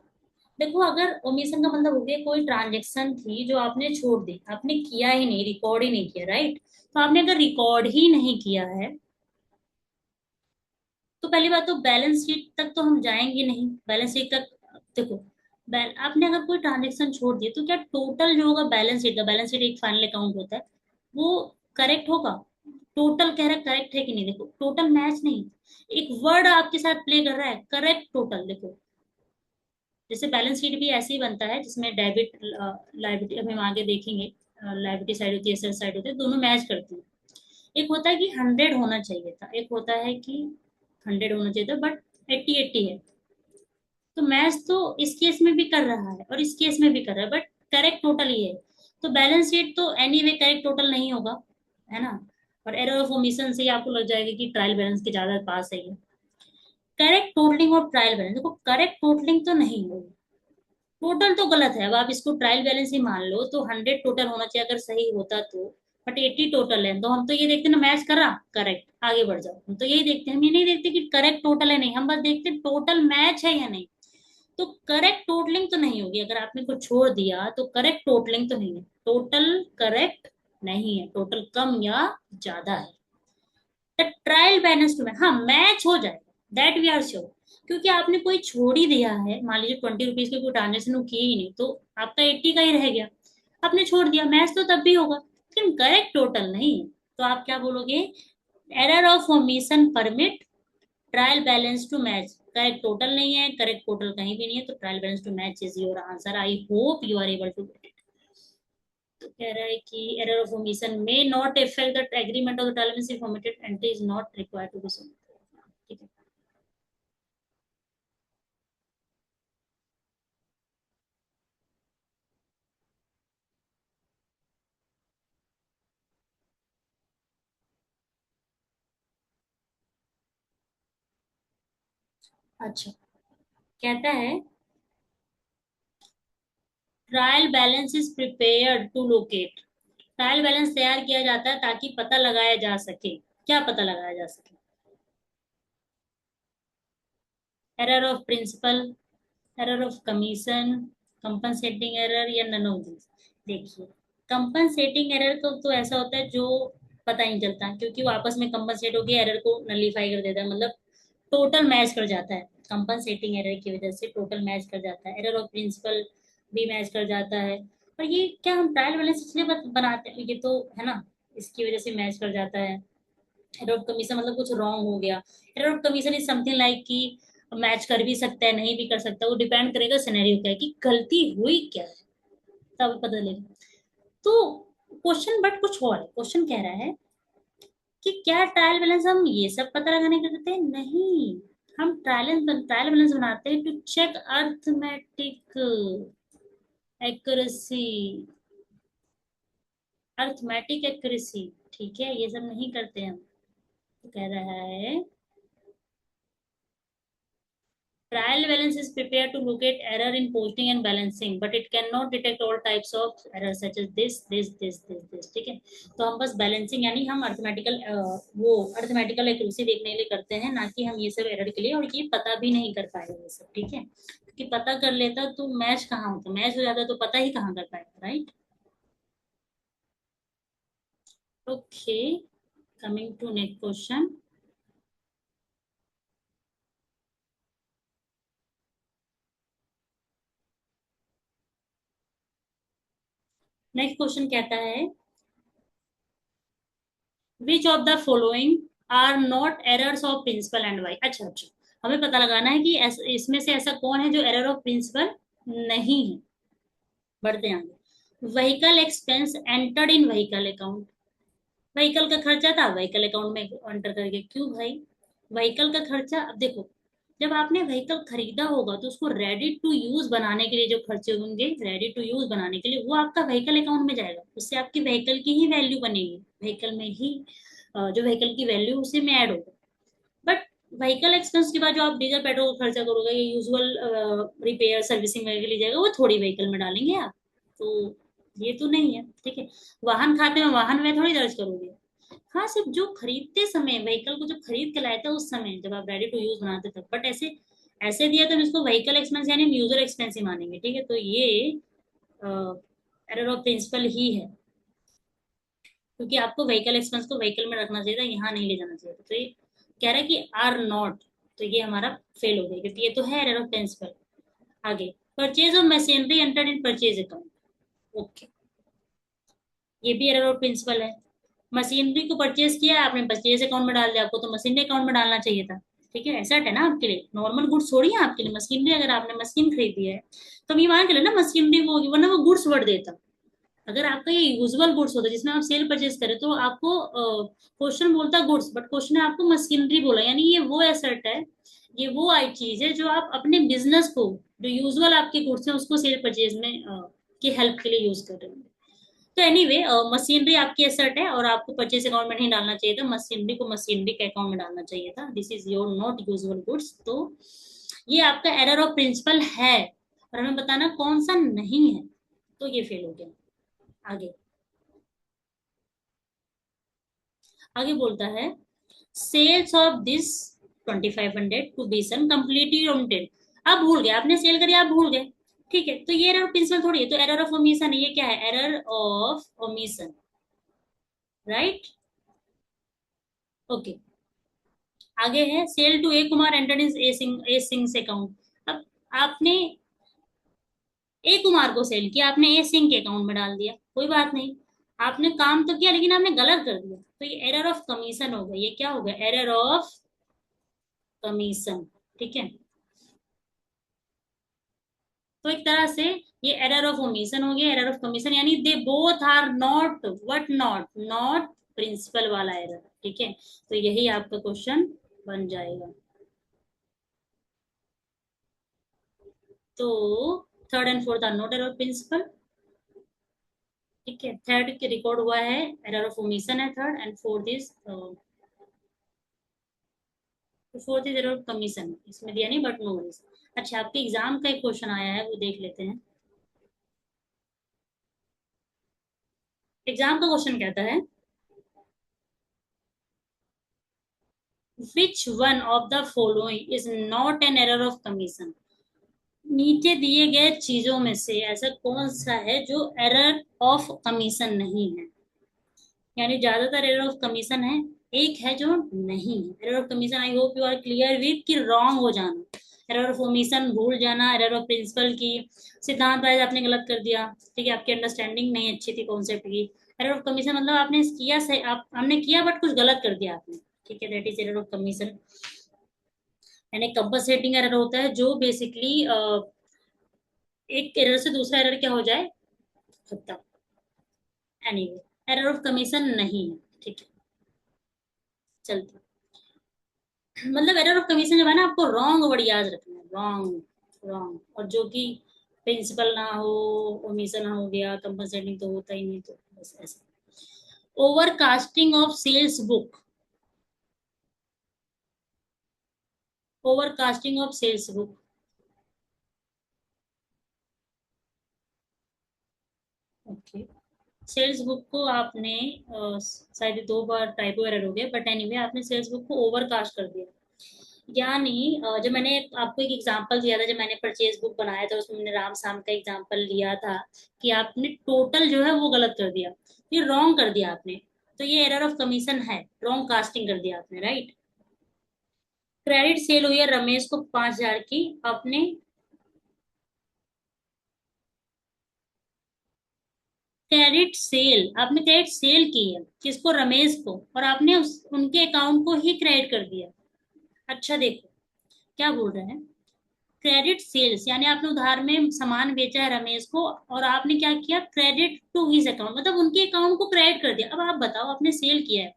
देखो अगर ओमिशन का मतलब हो गया कोई ट्रांजेक्शन थी जो आपने छोड़ दी, आपने किया ही नहीं, रिकॉर्ड ही नहीं किया, राइट। तो आपने अगर रिकॉर्ड ही नहीं किया है तो पहली बात तो बैलेंस शीट तक तो हम जाएंगे नहीं, बैलेंस शीट तक। देखो, आपने अगर कोई ट्रांजेक्शन छोड़ दिया तो क्या टोटल जो होगा बैलेंस शीट का, बैलेंस शीट एक फाइनल अकाउंट होता है, वो करेक्ट होगा? टोटल कह रहा है करेक्ट है कि नहीं, देखो टोटल मैच नहीं, एक वर्ड आपके साथ प्ले कर रहा है, करेक्ट टोटल। देखो जैसे बैलेंस शीट भी ऐसे ही बनता है जिसमें डेबिट लाइबिलिटी, अभी हम आगे देखेंगे, लाइबिलिटी साइड होती है, एसेट साइड होती है, दोनों मैच करती है। एक होता है कि 100 होना चाहिए था, एक होता है कि 100 होना चाहिए था बट 80-80 है। तो मैच तो इस केस में भी कर रहा है और इस केस में भी कर रहा है, बट करेक्ट टोटल ही है। तो बैलेंस शीट तो एनी वे करेक्ट टोटल नहीं होगा, है ना। और एरर ऑफ ओमिशन से ही आपको लग जाएगा कि ट्रायल बैलेंस के ज्यादा पास है ये। करेक्ट टोटलिंग और ट्रायल बैलेंस, देखो करेक्ट टोटलिंग तो नहीं होगी, टोटल तो गलत है, अब आप इसको ट्रायल बैलेंस ही मान लो, तो 100 टोटल होना चाहिए अगर सही होता तो, बट 80 टोटल है, तो हम तो ये देखते हैं ना मैच कर रहा, करेक्ट, आगे बढ़ जाओ, हम तो यही देखते हैं, हम ये नहीं देखते कि करेक्ट टोटल है नहीं, हम बस देखते हैं टोटल मैच है या नहीं। तो करेक्ट टोटलिंग तो नहीं होगी, अगर आपने कुछ छोड़ दिया तो करेक्ट टोटलिंग तो नहीं है, टोटल करेक्ट नहीं है, टोटल कम या ज्यादा है। द ट्रायल बैलेंस टू, हाँ मैच हो जाएगा, दैट वी आर श्योर, क्योंकि आपने कोई छोड़ ही दिया है, मान लीजिए 20 रुपीज के कोई ट्रांजेक्शन किए ही नहीं, तो आपका 80 का ही रह गया, आपने छोड़ दिया, मैच तो तब भी होगा, लेकिन करेक्ट टोटल नहीं है। तो आप क्या बोलोगे, error of omission permit trial balance to match, correct total नहीं है, करेक्ट टोटल कहीं भी नहीं है, तो trial balance to match is your answer, I hope you are able to get it. तो कह रहा है कि error of omission may not effect the agreement of the trial balance if omitted entry is not required to be submitted, ठीक है। अच्छा, कहता है trial balance is prepared to locate, trial balance तैयार किया जाता है ताकि पता लगाया जा सके, क्या पता लगाया जा सके, error of principle, error of commission, compensating error, या नन ऑफ दिस। देखिए, कंपनसेटिंग एरर तो ऐसा होता है जो पता ही नहीं चलता, क्योंकि वो आपस में कंपनसेट होकर एरर को नलीफाई कर देता है, मतलब टोटल मैच कर जाता है, कंपनसेटिंग एरर की वजह से टोटल मैच कर जाता है, एरर ऑफ प्रिंसिपल भी मैच कर जाता है। और ये क्या हम ट्रायल बैलेंस इसलिए बनाते हैं, ये तो है ना, इसकी वजह से मैच कर जाता है। एरर ऑफ कमीशन मतलब कुछ रॉन्ग हो गया, error of commission is something like कि मैच कर भी सकता है, नहीं भी कर सकता, वो डिपेंड करेगा सिनेरियो क्या है, कि गलती हुई क्या है, तब पता लगेगा। तो क्वेश्चन बट कुछ और है, क्वेश्चन कह रहा है कि क्या ट्रायल बैलेंस हम ये सब पता लगाने के लिए करते हैं, नहीं, हम ट्रायल बैलेंस बनाते हैं to check arithmetic accuracy, arithmetic accuracy, ठीक है, ये सब नहीं करते हम। तो कह रहा है Trial balance is prepared to locate error in posting and balancing, but it cannot detect all types of errors such as this. ठीक है, तो हम बस बैलेंसिंग यानी हम अर्थमेटिकल वो अर्थमेटिकल एक्यूरेसी देखने के लिए करते हैं, ना कि हम ये सब एरर के लिए, और ये पता भी नहीं कर पाएगा ये सब। ठीक है, क्योंकि पता कर लेता तो मैच कहाँ होता, मैच हो जाता तो पता ही कहाँ कर पाएगा, right. Okay, coming to next question. Next question कहता है which of the following are not errors of principle and why. अच्छा अच्छा, हमें पता लगाना है कि इसमें से ऐसा कौन है जो एरर ऑफ प्रिंसिपल नहीं है। बढ़ते हैं आगे। Vehicle expense entered in vehicle account. Vehicle का खर्चा था व्हीकल अकाउंट में एंटर करके, क्यों भाई? व्हीकल का खर्चा, अब देखो, जब आपने व्हीकल खरीदा होगा तो उसको रेडी टू यूज बनाने के लिए जो खर्चे होंगे, रेडी टू यूज बनाने के लिए, वो आपका व्हीकल अकाउंट में जाएगा, उससे आपकी व्हीकल की ही वैल्यू बनेगी, व्हीकल में ही जो व्हीकल की वैल्यू उसी में ऐड होगा। बट व्हीकल एक्सपेंस के बाद जो आप डीजल पेट्रोल का खर्चा करोगे, ये यूजुअल रिपेयर सर्विसिंग वगैरह के लिए जाएगा, वो थोड़ी व्हीकल में डालेंगे आप, तो ये तो नहीं है। ठीक है, वाहन खाते में वाहन में थोड़ी दर्ज करोगे। हाँ, सिर्फ जो खरीदते समय व्हीकल को जब खरीद के लाए थे उस समय जब आप रेडी टू यूज बनाते थे, बट ऐसे ऐसे दिया तो हम इसको व्हीकल एक्सपेंस यानी यूजर एक्सपेंस ही मानेंगे। ठीक है, तो ये एरर ऑफ प्रिंसिपल ही है, क्योंकि आपको व्हीकल एक्सपेंस को व्हीकल में रखना चाहिए था, यहाँ नहीं ले जाना चाहिए था। तो ये कह रहा है कि आर नॉट, तो ये हमारा फेल हो गया, क्योंकि ये तो है एरर ऑफ प्रिंसिपल। आगे, purchase of machinery entered in purchase account. Okay, ये भी एरर ऑफ प्रिंसिपल है। मशीनरी को परचेज किया आपने, परचेज अकाउंट में डाल दिया, आपको तो मशीनरी अकाउंट में डालना चाहिए था। ठीक है, ऐसा है ना, आपके लिए नॉर्मल गुड्स थोड़ी है, आपके लिए मशीनरी, अगर आपने मशीन खरीदी है तो ये मान के लेना मशीनरी वो होगी, वरना वो गुड्स वर्ड देता। अगर आपका ये यूजुअल गुड्स होता जिसमें आप सेल परचेज करें तो आपको क्वेश्चन बोलता गुड्स, बट क्वेश्चन ने आपको मशीनरी बोला, यानी ये वो एसेट है, ये वो आई चीज है जो आप अपने बिजनेस को, जो यूजुअल आपके गुड्स है उसको सेल परचेज में की हेल्प के लिए यूज कर रहे हैं। तो एनीवे, मशीनरी आपकी एसेट है और आपको परचेज अकाउंट में नहीं डालना चाहिए था, मशीनरी को मशीनरी के अकाउंट में डालना चाहिए था। This is your not usual goods. तो ये आपका एरर ऑफ प्रिंसिपल है, और हमें बताना कौन सा नहीं है, तो ये फेल हो गया। आगे, आगे बोलता है सेल्स ऑफ दिस 2500 टू बीसन कंप्लीटली ओमिटेड। आप भूल गए, आपने सेल करी, आप भूल गए। ठीक है, तो ये एरर ऑफ प्रिंसिपल थोड़ी है, तो एरर ऑफ ओमिशन है। ये क्या है? Error of omission, right. Okay, आगे है sale to A Kumar entered in A Singh account. अब आपने ए कुमार को सेल किया, आपने ए सिंह के अकाउंट में डाल दिया, कोई बात नहीं, आपने काम तो किया लेकिन आपने गलत कर दिया, तो ये एरर ऑफ कमीशन हो गया। ये क्या हो गया? Error of commission. ठीक है, तो एक तरह से ये एरर ऑफ ओमिशन हो गया, एरर ऑफ कमीशन, यानी they both are not what, not not principle वाला एरर। ठीक है, तो यही आपका क्वेश्चन बन जाएगा। तो third and fourth are not error of principle. ठीक है, थर्ड के रिकॉर्ड हुआ है, एरर ऑफ ओमिशन है third, and fourth is error of commission, इसमें दिया नहीं, बट नो वरीज। अच्छा, आपके एग्जाम का एक क्वेश्चन आया है, वो देख लेते हैं। एग्जाम का क्वेश्चन कहता है which one of the following is not an error of commission. नीचे दिए गए चीजों में से ऐसा कौन सा है जो एरर ऑफ कमीशन नहीं है, यानी ज्यादातर एरर ऑफ कमीशन है, एक है जो नहीं है error of commission. I hope you are clear with कि रॉन्ग हो जाना, एरर ऑफ ओमिशन भूल जाना, एरर ऑफ प्रिंसिपल की सिद्धांत वाइज आपने गलत कर दिया। ठीक है, आपकी अंडरस्टैंडिंग नहीं अच्छी थी कॉन्सेप्ट की। एरर ऑफ कमीशन मतलब आपने किया सही, आप हमने किया बट कुछ गलत कर दिया आपने। ठीक है, that is error of commission. यानी कंपनसेटिंग एरर होता है जो बेसिकली एक एरर से दूसरा एरर क्या हो जाए, खत्म। एनीवे, एरर ऑफ कमीशन नहीं है। ठीक है, चलते, मतलब एरर ऑफ कमीशन जब है ना, आपको रॉन्ग वर्ड याद रखना है, रॉन्ग रॉन्ग, और जो कि प्रिंसिपल ना हो, ओमिशन हो गया, कंपनसेटिंग तो होता ही नहीं, तो बस ऐसे। Overcasting of sales book. Overcasting of sales book. Okay. Sales book को आपने शायद दो बार टाइपो एरर हो गया, बट एनीवे आपने सेल्स बुक को ओवरकास्ट कर दिया। यानी जब मैंने आपको एक एग्जांपल दिया था, जब मैंने परचेज बुक बनाया था उसमें मैंने राम शाम का एग्जांपल लिया था कि आपने टोटल जो है वो गलत कर दिया, ये रॉन्ग कर दिया आपने। तो ये एरर ऑफ कमीशन है, रॉन्ग कास्टिंग कर दिया आपने, राइट। क्रेडिट सेल हुई है रमेश को 5,000 की, आपने क्रेडिट सेल, आपने क्रेडिट सेल की है किसको, रमेश को, और आपने उनके अकाउंट को ही क्रेडिट कर दिया। अच्छा देखो क्या बोल रहे हैं, क्रेडिट सेल्स यानी आपने उधार में सामान बेचा है रमेश को, और आपने क्या किया, क्रेडिट टू हिज अकाउंट, मतलब उनके अकाउंट को क्रेडिट कर दिया। अब आप बताओ, आपने सेल किया है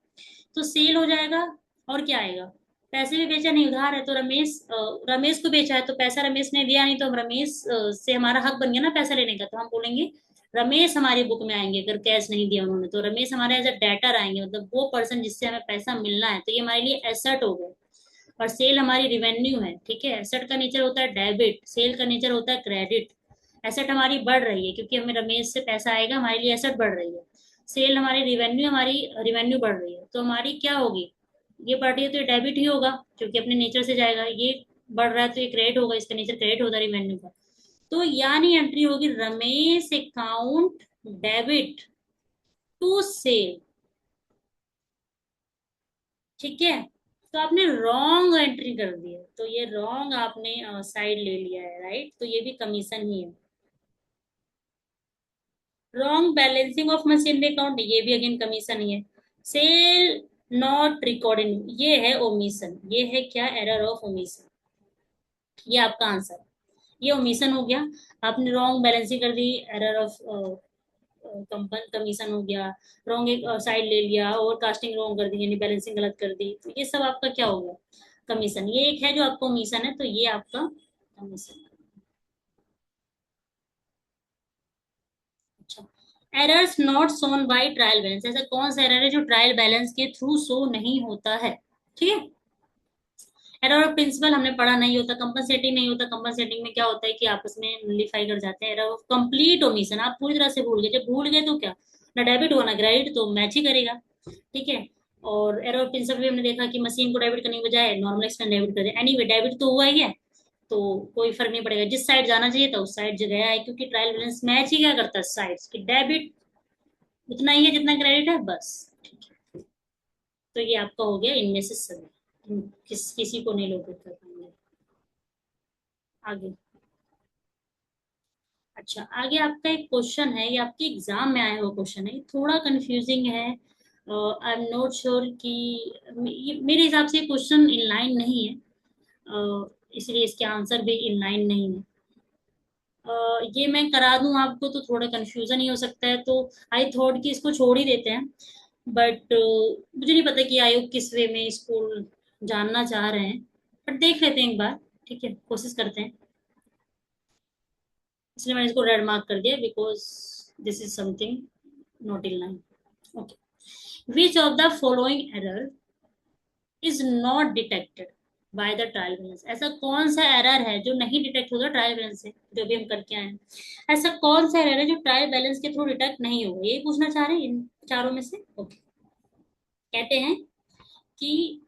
तो सेल हो जाएगा, और क्या आएगा, पैसे भी बेचा नहीं, उधार है तो रमेश रमेश को बेचा है तो पैसा रमेश ने दिया नहीं, तो हम रमेश से हमारा हक बन गया ना पैसा लेने का, तो हम बोलेंगे रमेश हमारी बुक में आएंगे, अगर कैश नहीं दिया उन्होंने तो रमेश हमारे एज अ डेटर आएंगे, मतलब वो पर्सन जिससे हमें पैसा मिलना है, तो ये हमारे लिए एसेट हो गए। और सेल हमारी रिवेन्यू है, ठीक है, एसेट का नेचर होता है डेबिट, सेल का नेचर होता है क्रेडिट। एसेट हमारी बढ़ रही है क्योंकि हमें रमेश से पैसा आएगा, हमारे लिए एसेट बढ़ रही है। सेल हमारी रिवेन्यू, हमारी रिवेन्यू बढ़ रही है, तो हमारी क्या होगी, ये बढ़ रही है तो ये डेबिट ही होगा क्योंकि अपने नेचर से जाएगा, ये बढ़ रहा है तो ये क्रेडिट होगा, इसका नेचर क्रेडिट होता है रिवेन्यू का। तो यानी एंट्री होगी Ramesh account debit to sale, ठीक है। तो आपने रॉन्ग एंट्री कर दी है, तो ये रॉन्ग आपने साइड ले लिया है, राइट, तो ये भी कमीशन ही है। Wrong balancing of machinery account, ये भी अगेन कमीशन ही है। सेल नॉट रिकॉर्डिंग, ये है ओमिशन, ये है क्या, एरर ऑफ ओमिशन, ये आपका आंसर, ये ओमिशन हो गया। आपने रॉन्ग बैलेंसिंग कर दी, एरर ऑफ कंपन कमीशन हो गया। रॉन्ग एक साइड ले लिया, ओवर कास्टिंग रॉन्ग कर दी यानी बैलेंसिंग गलत कर दी, तो ये सब आपका क्या हो गया, कमीशन। ये एक है जो आपको कमीशन है, तो ये आपका कमीशन। अच्छा, errors not shown by trial balance, ऐसा कौन सा एरर है जो ट्रायल बैलेंस के थ्रू शो नहीं होता है, ठीक है। एरर ऑफ प्रिंसिपल हमने पढ़ा, नहीं होता, कंपनसेटिंग नहीं होता, कंपनसेटिंग में क्या होता है कि आपस में नलिफाई कर जाते हैं। एरर ऑफ कंप्लीट ओमिशन, आप पूरी तरह से भूल गए, जब भूल गए तो क्या, ना डेबिट हुआ ना क्रेडिट, तो मैच ही करेगा, ठीक है। और एरर ऑफ प्रिंसिपल भी हमने देखा कि मशीन को डेबिट करने के बजाय नॉर्मल एक्सपेंस डेबिट कर दे, एनीवे डेबिट तो हुआ ही है, तो कोई फर्क नहीं पड़ेगा, जिस साइड जाना चाहिए था उस साइड गया है, क्योंकि ट्रायल बैलेंस मैच ही क्या करता है, साइड्स की डेबिट उतना ही है जितना क्रेडिट है, बस, ठीक है। तो ये आपका हो गया इनमें से सभी, किसी को नहीं लोकेट कर पाएंगे। आगे, अच्छा आगे आपका एक क्वेश्चन है, ये आपके एग्जाम में आया हुआ क्वेश्चन है, ये थोड़ा कंफ्यूजिंग है, आई एम नॉट श्योर कि मेरे हिसाब से क्वेश्चन इन लाइन नहीं है, इसलिए इसके आंसर भी इन लाइन नहीं है। ये मैं करा दूं आपको तो थोड़ा कंफ्यूजन ही हो सकता है, तो आई थॉट कि इसको छोड़ ही देते हैं, बट मुझे नहीं पता कि आयोग किस वे में इसको जानना चाह रहे हैं, बट देख लेते हैं एक बार, ठीक है, कोशिश करते हैं। इसलिए मैंने इसको रेड मार्क कर दिया, because this is something not in line. Okay, which of the following error is not detected by the trial balance, ऐसा कौन सा एरर है जो नहीं डिटेक्ट होगा ट्रायल बैलेंस से, जो भी हम करके आए हैं, ऐसा कौन सा एरर है जो ट्रायल बैलेंस के थ्रू डिटेक्ट नहीं होगा, ये पूछना चाह रहे हैं इन चारों में से। ओके, कहते हैं कि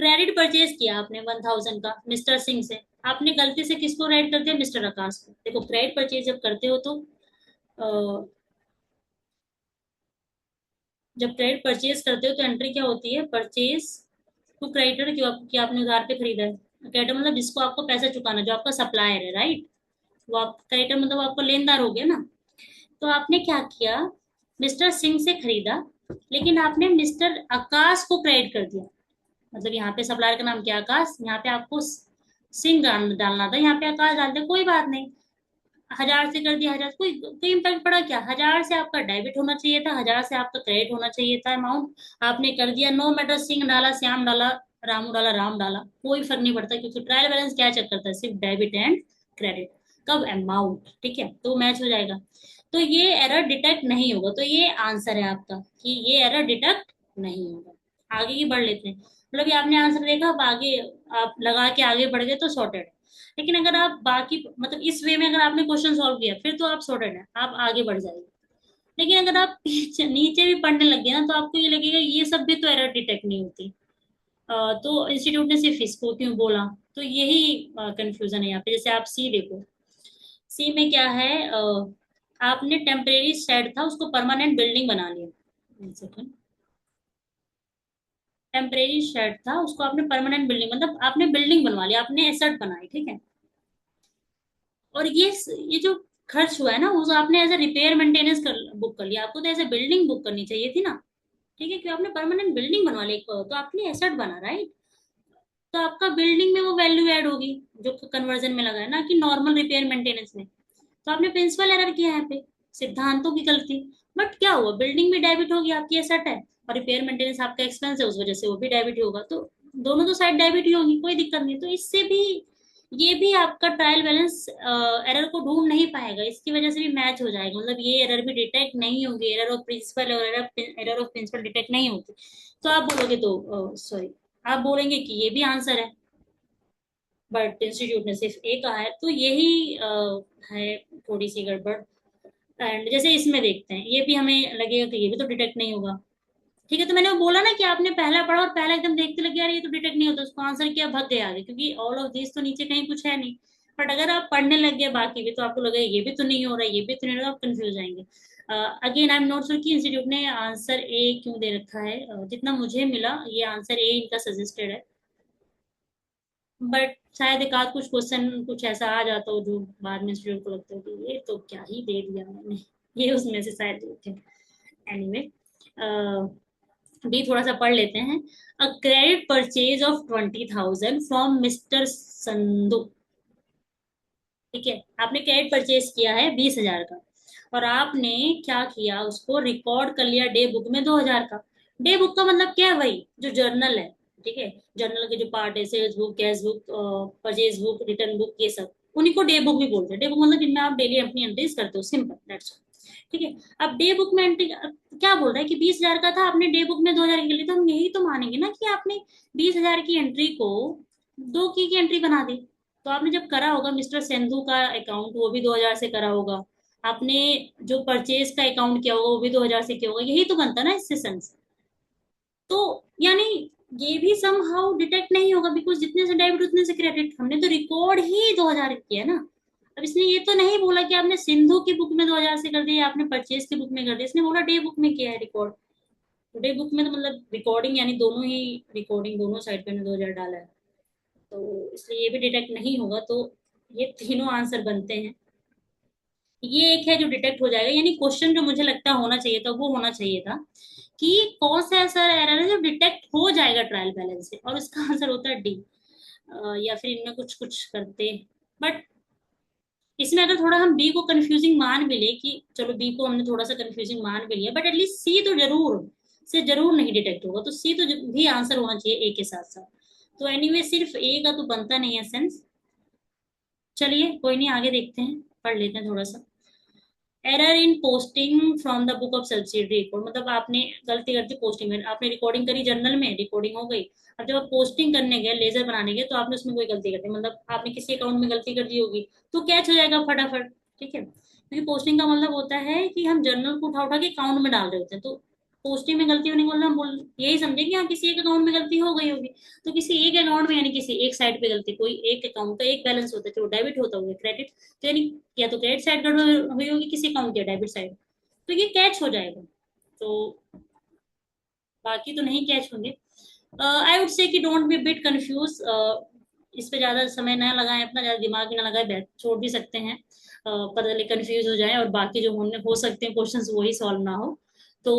क्रेडिट परचेज किया आपने 1,000 का मिस्टर सिंह से, आपने गलती से किसको राइट कर दिया, मिस्टर आकाश को। देखो क्रेडिट परचेज जब करते हो तो अ, जब क्रेडिट परचेज करते हो तो एंट्री क्या होती है, परचेज टू क्रेडिटर, क्यों कि आपने उधार पे खरीदा है। क्रेडिटर मतलब जिसको आपको पैसा चुकाना, जो आपका सप्लायर है, राइट, वो आप क्रेडिटर मतलब आपको लेनदार हो गया ना। तो आपने क्या किया, मिस्टर सिंह से खरीदा, लेकिन आपने मिस्टर आकाश को क्रेडिट कर दिया, मतलब यहाँ पे सप्लायर का नाम क्या, आकाश, यहाँ पे आपको सिंह डालना था, यहाँ पे आकाश डालते, कोई बात नहीं, 1,000 से कर दिया, 1,000 कोई कोई इम्पैक्ट पड़ा क्या, 1,000 से आपका डेबिट होना चाहिए था, 1,000 से आपका क्रेडिट होना चाहिए था अमाउंट, आपने कर दिया, नो मैटर सिंह डाला, श्याम डाला, रामू डाला, राम डाला, कोई फर्क नहीं पड़ता, क्योंकि ट्रायल बैलेंस क्या चेक करता है, सिर्फ डेबिट एंड क्रेडिट, कब, अमाउंट, ठीक है, तो मैच हो जाएगा। तो ये एरर डिटेक्ट नहीं होगा, तो ये आंसर है आपका कि ये एरर डिटेक्ट नहीं होगा। आगे की बढ़ लेते हैं, मतलब ये आपने आंसर देखा, अब आगे आप लगा के आगे बढ़ गए तो सॉर्टेड है। लेकिन अगर आप बाकी मतलब इस वे में अगर आपने क्वेश्चन सॉल्व किया फिर तो आप सॉर्टेड है, आप आगे बढ़ जाएंगे। लेकिन अगर आप पीछे नीचे भी पढ़ने लग गए ना तो आपको ये लगेगा ये सब भी तो एरर डिटेक्ट नहीं होती। तो इंस्टीट्यूट ने सिर्फ इसको क्यों बोला? तो यही कंफ्यूजन है यहाँ पे। जैसे आप सी देखो, सी में क्या है, आपने टेम्परेरी शेड था उसको परमानेंट बिल्डिंग बना लिया। एक सेकंड, टेम्परेरी शेड था उसको आपने परमानेंट बिल्डिंग, मतलब आपने बिल्डिंग बनवा लिया, आपने एसेट बनाई, ठीक है। और ये जो खर्च हुआ है ना वो आपने एज ए रिपेयर मेंटेनेंस कर बुक कर लिया, आपको तो एज ए बिल्डिंग बुक करनी चाहिए थी ना। ठीक है, क्योंकि आपने परमानेंट बिल्डिंग बनवा ली, तो आपने एसेट बना, राइट। तो आपका बिल्डिंग में वो वैल्यू ऐड होगी जो कन्वर्जन में लगा है, ना कि नॉर्मल रिपेयर मेंटेनेंस में। तो आपने प्रिंसिपल एरर किया है यहाँ पे, सिद्धांतों की गलती। बट क्या हुआ, बिल्डिंग भी डेबिट होगी, आपकी एसेट है, और रिपेयर मेंटेनेंस आपका एक्सपेंस है, उस वजह से वो भी डेबिट ही होगा। तो दोनों तो साइड डेबिट ही होगी, कोई दिक्कत नहीं। तो इससे भी ये भी आपका ट्रायल बैलेंस एरर को ढूंढ नहीं पाएगा, इसकी वजह से भी मैच हो जाएगा। मतलब ये एरर भी डिटेक्ट नहीं होगी, एरर ऑफ प्रिंसिपल और एरर ऑफ प्रिंसिपल डिटेक्ट नहीं होती। तो आप बोलोगे तो सॉरी, आप बोलेंगे कि ये भी आंसर है, बट इंस्टीट्यूट ने सिर्फ ए कहा है, तो यही है थोड़ी सी गड़बड़। एंड जैसे इसमें देखते हैं, ये भी हमें लगेगा कि ये भी तो डिटेक्ट नहीं होगा। ठीक है, तो मैंने वो बोला ना कि आपने पहला पढ़ा और पहला एकदम देखते लगे यार ये तो डिटेक्ट नहीं होता, उसको आंसर किया भाग गया आगे, क्योंकि ऑल ऑफ दिस तो नीचे कहीं कुछ है नहीं। बट अगर आप पढ़ने लग गए बाकी भी तो आपको लगेगा ये भी तो नहीं हो रहा, ये भी तो नहीं हो रहा, आप कंफ्यूज जाएंगे। Again I am not sure कि इंस्टीट्यूट ने आंसर ए क्यों दे रखा है। जितना मुझे मिला ये आंसर ए इनका सजेस्टेड है। बट शायद एक आध कुछ क्वेश्चन कुछ ऐसा आ जाता हो जो बाद में स्टूडेंट को लगता है कि ये तो क्या ही दे दिया मैंने, ये उसमें से शायद थे। एनीवे, भी थोड़ा सा पढ़ लेते हैं। A credit purchase of 20,000 from mister Sandhu. ठीक है, आपने क्रेडिट परचेज किया है 20,000 का, और आपने क्या किया, उसको रिकॉर्ड कर लिया डे बुक में 2,000 का। डे बुक का मतलब क्या है, वही जो जर्नल है। ठीक है, जर्नल के जो पार्ट है, sales book, cash book, purchase book, return book, ये सब उन्हीं को डे बुक भी बोलते हैं। डे बुक मतलब जिनमें आप डेली अपनी एंट्रीज करते हो, सिंपल दैट्स। ठीक है, अब डे बुक में एंट्री क्या बोल रहा है कि 20,000 का था, आपने डे बुक में 2,000 की ली, तो हम यही तो मानेंगे ना कि आपने 20,000 की एंट्री को दो की एंट्री बना दी। तो आपने जब करा होगा मिस्टर सेंधु का अकाउंट, वो भी 2,000 से करा होगा। आपने जो परचेज का अकाउंट किया होगा वो भी 2,000 से किया होगा, यही तो बनता ना इससे सेंस। तो यानी ये भी सम हाउ डिटेक्ट नहीं होगा, बिकॉज जितने से डेबिट उतने से क्रेडिट, हमने तो रिकॉर्ड ही 2,000 किया ना। अब इसने ये तो नहीं बोला कि आपने सिंधु की बुक में 2,000 से कर दिया, आपने परचेज की बुक में कर दिया, इसने बोला डे बुक में किया है रिकॉर्ड। तो डे बुक में तो मतलब रिकॉर्डिंग, यानी दोनों ही रिकॉर्डिंग दोनों साइड पे 2,000 डाला है, तो इसलिए ये भी डिटेक्ट नहीं होगा। तो ये तीनों आंसर बनते हैं। ये एक है जो डिटेक्ट हो जाएगा, यानी क्वेश्चन जो मुझे लगता होना चाहिए था वो होना चाहिए था कि कौन सा ऐसा एरर है जो डिटेक्ट हो जाएगा ट्रायल बैलेंस से, और उसका आंसर होता है डी। या फिर इनमें कुछ कुछ करते। बट इसमें अगर थोड़ा हम बी को कंफ्यूजिंग मान भी ले कि चलो बी को हमने थोड़ा सा कंफ्यूजिंग मान भी लिया, बट एटलीस्ट सी तो जरूर से जरूर नहीं डिटेक्ट होगा, तो सी तो भी आंसर होना चाहिए ए के साथ साथ। तो एनीवे सिर्फ ए का तो बनता नहीं है सेंस। चलिए कोई नहीं, आगे देखते हैं, पढ़ लेते हैं थोड़ा सा। Error in posting from the book of subsidiary record, मतलब आपने गलती कर दी पोस्टिंग में, आपने रिकॉर्डिंग करी जर्नल में, रिकॉर्डिंग हो गई। अब जब आप पोस्टिंग करने गए, लेजर बनाने गए, तो आपने उसमें कोई गलती कर दी, मतलब आपने किसी अकाउंट में गलती कर दी होगी, तो कैच हो जाएगा फटाफट। ठीक है, क्योंकि पोस्टिंग का मतलब होता है कि हम जर्नल को उठा उठा के अकाउंट में डाल रहे होते हैं। तो पोस्टिंग में गलती होने को मतलब हम बोल यही समझे कि हाँ किसी एक अकाउंट में गलती हो गई होगी। तो किसी एक अकाउंट में, यानी किसी एक साइड पे गलती, कोई एक अकाउंट का एक बैलेंस होता है जो डेबिट होता होगा, क्रेडिट। तो यानी या तो क्रेडिट साइड गड़बड़ हुई होगी किसी अकाउंट की, डेबिट साइड, तो ये कैच हो जाएगा। तो बाकी तो नहीं कैच होंगे। आई वुड से कि डोंट बी बिट कंफ्यूज, इस पे ज्यादा समय ना लगाएं, अपना ज्यादा दिमाग भी ना लगाएं, छोड़ भी सकते हैं, पता चले कंफ्यूज हो जाए और बाकी जो होने हो सकते हैं क्वेश्चंस वही सॉल्व ना हो। तो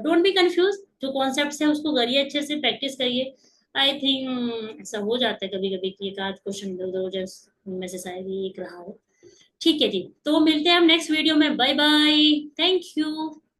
डोंट बी कंफ्यूज, जो कॉन्सेप्ट है उसको करिए, अच्छे से प्रैक्टिस करिए। आई थिंक ऐसा हो जाता है कभी कभी कि एक आध क्वेश्चन इधर उधर हो जाए, उनमें से शायद ये एक रहा हो। ठीक है जी, तो मिलते हैं हम नेक्स्ट वीडियो में, बाय बाय, थैंक यू।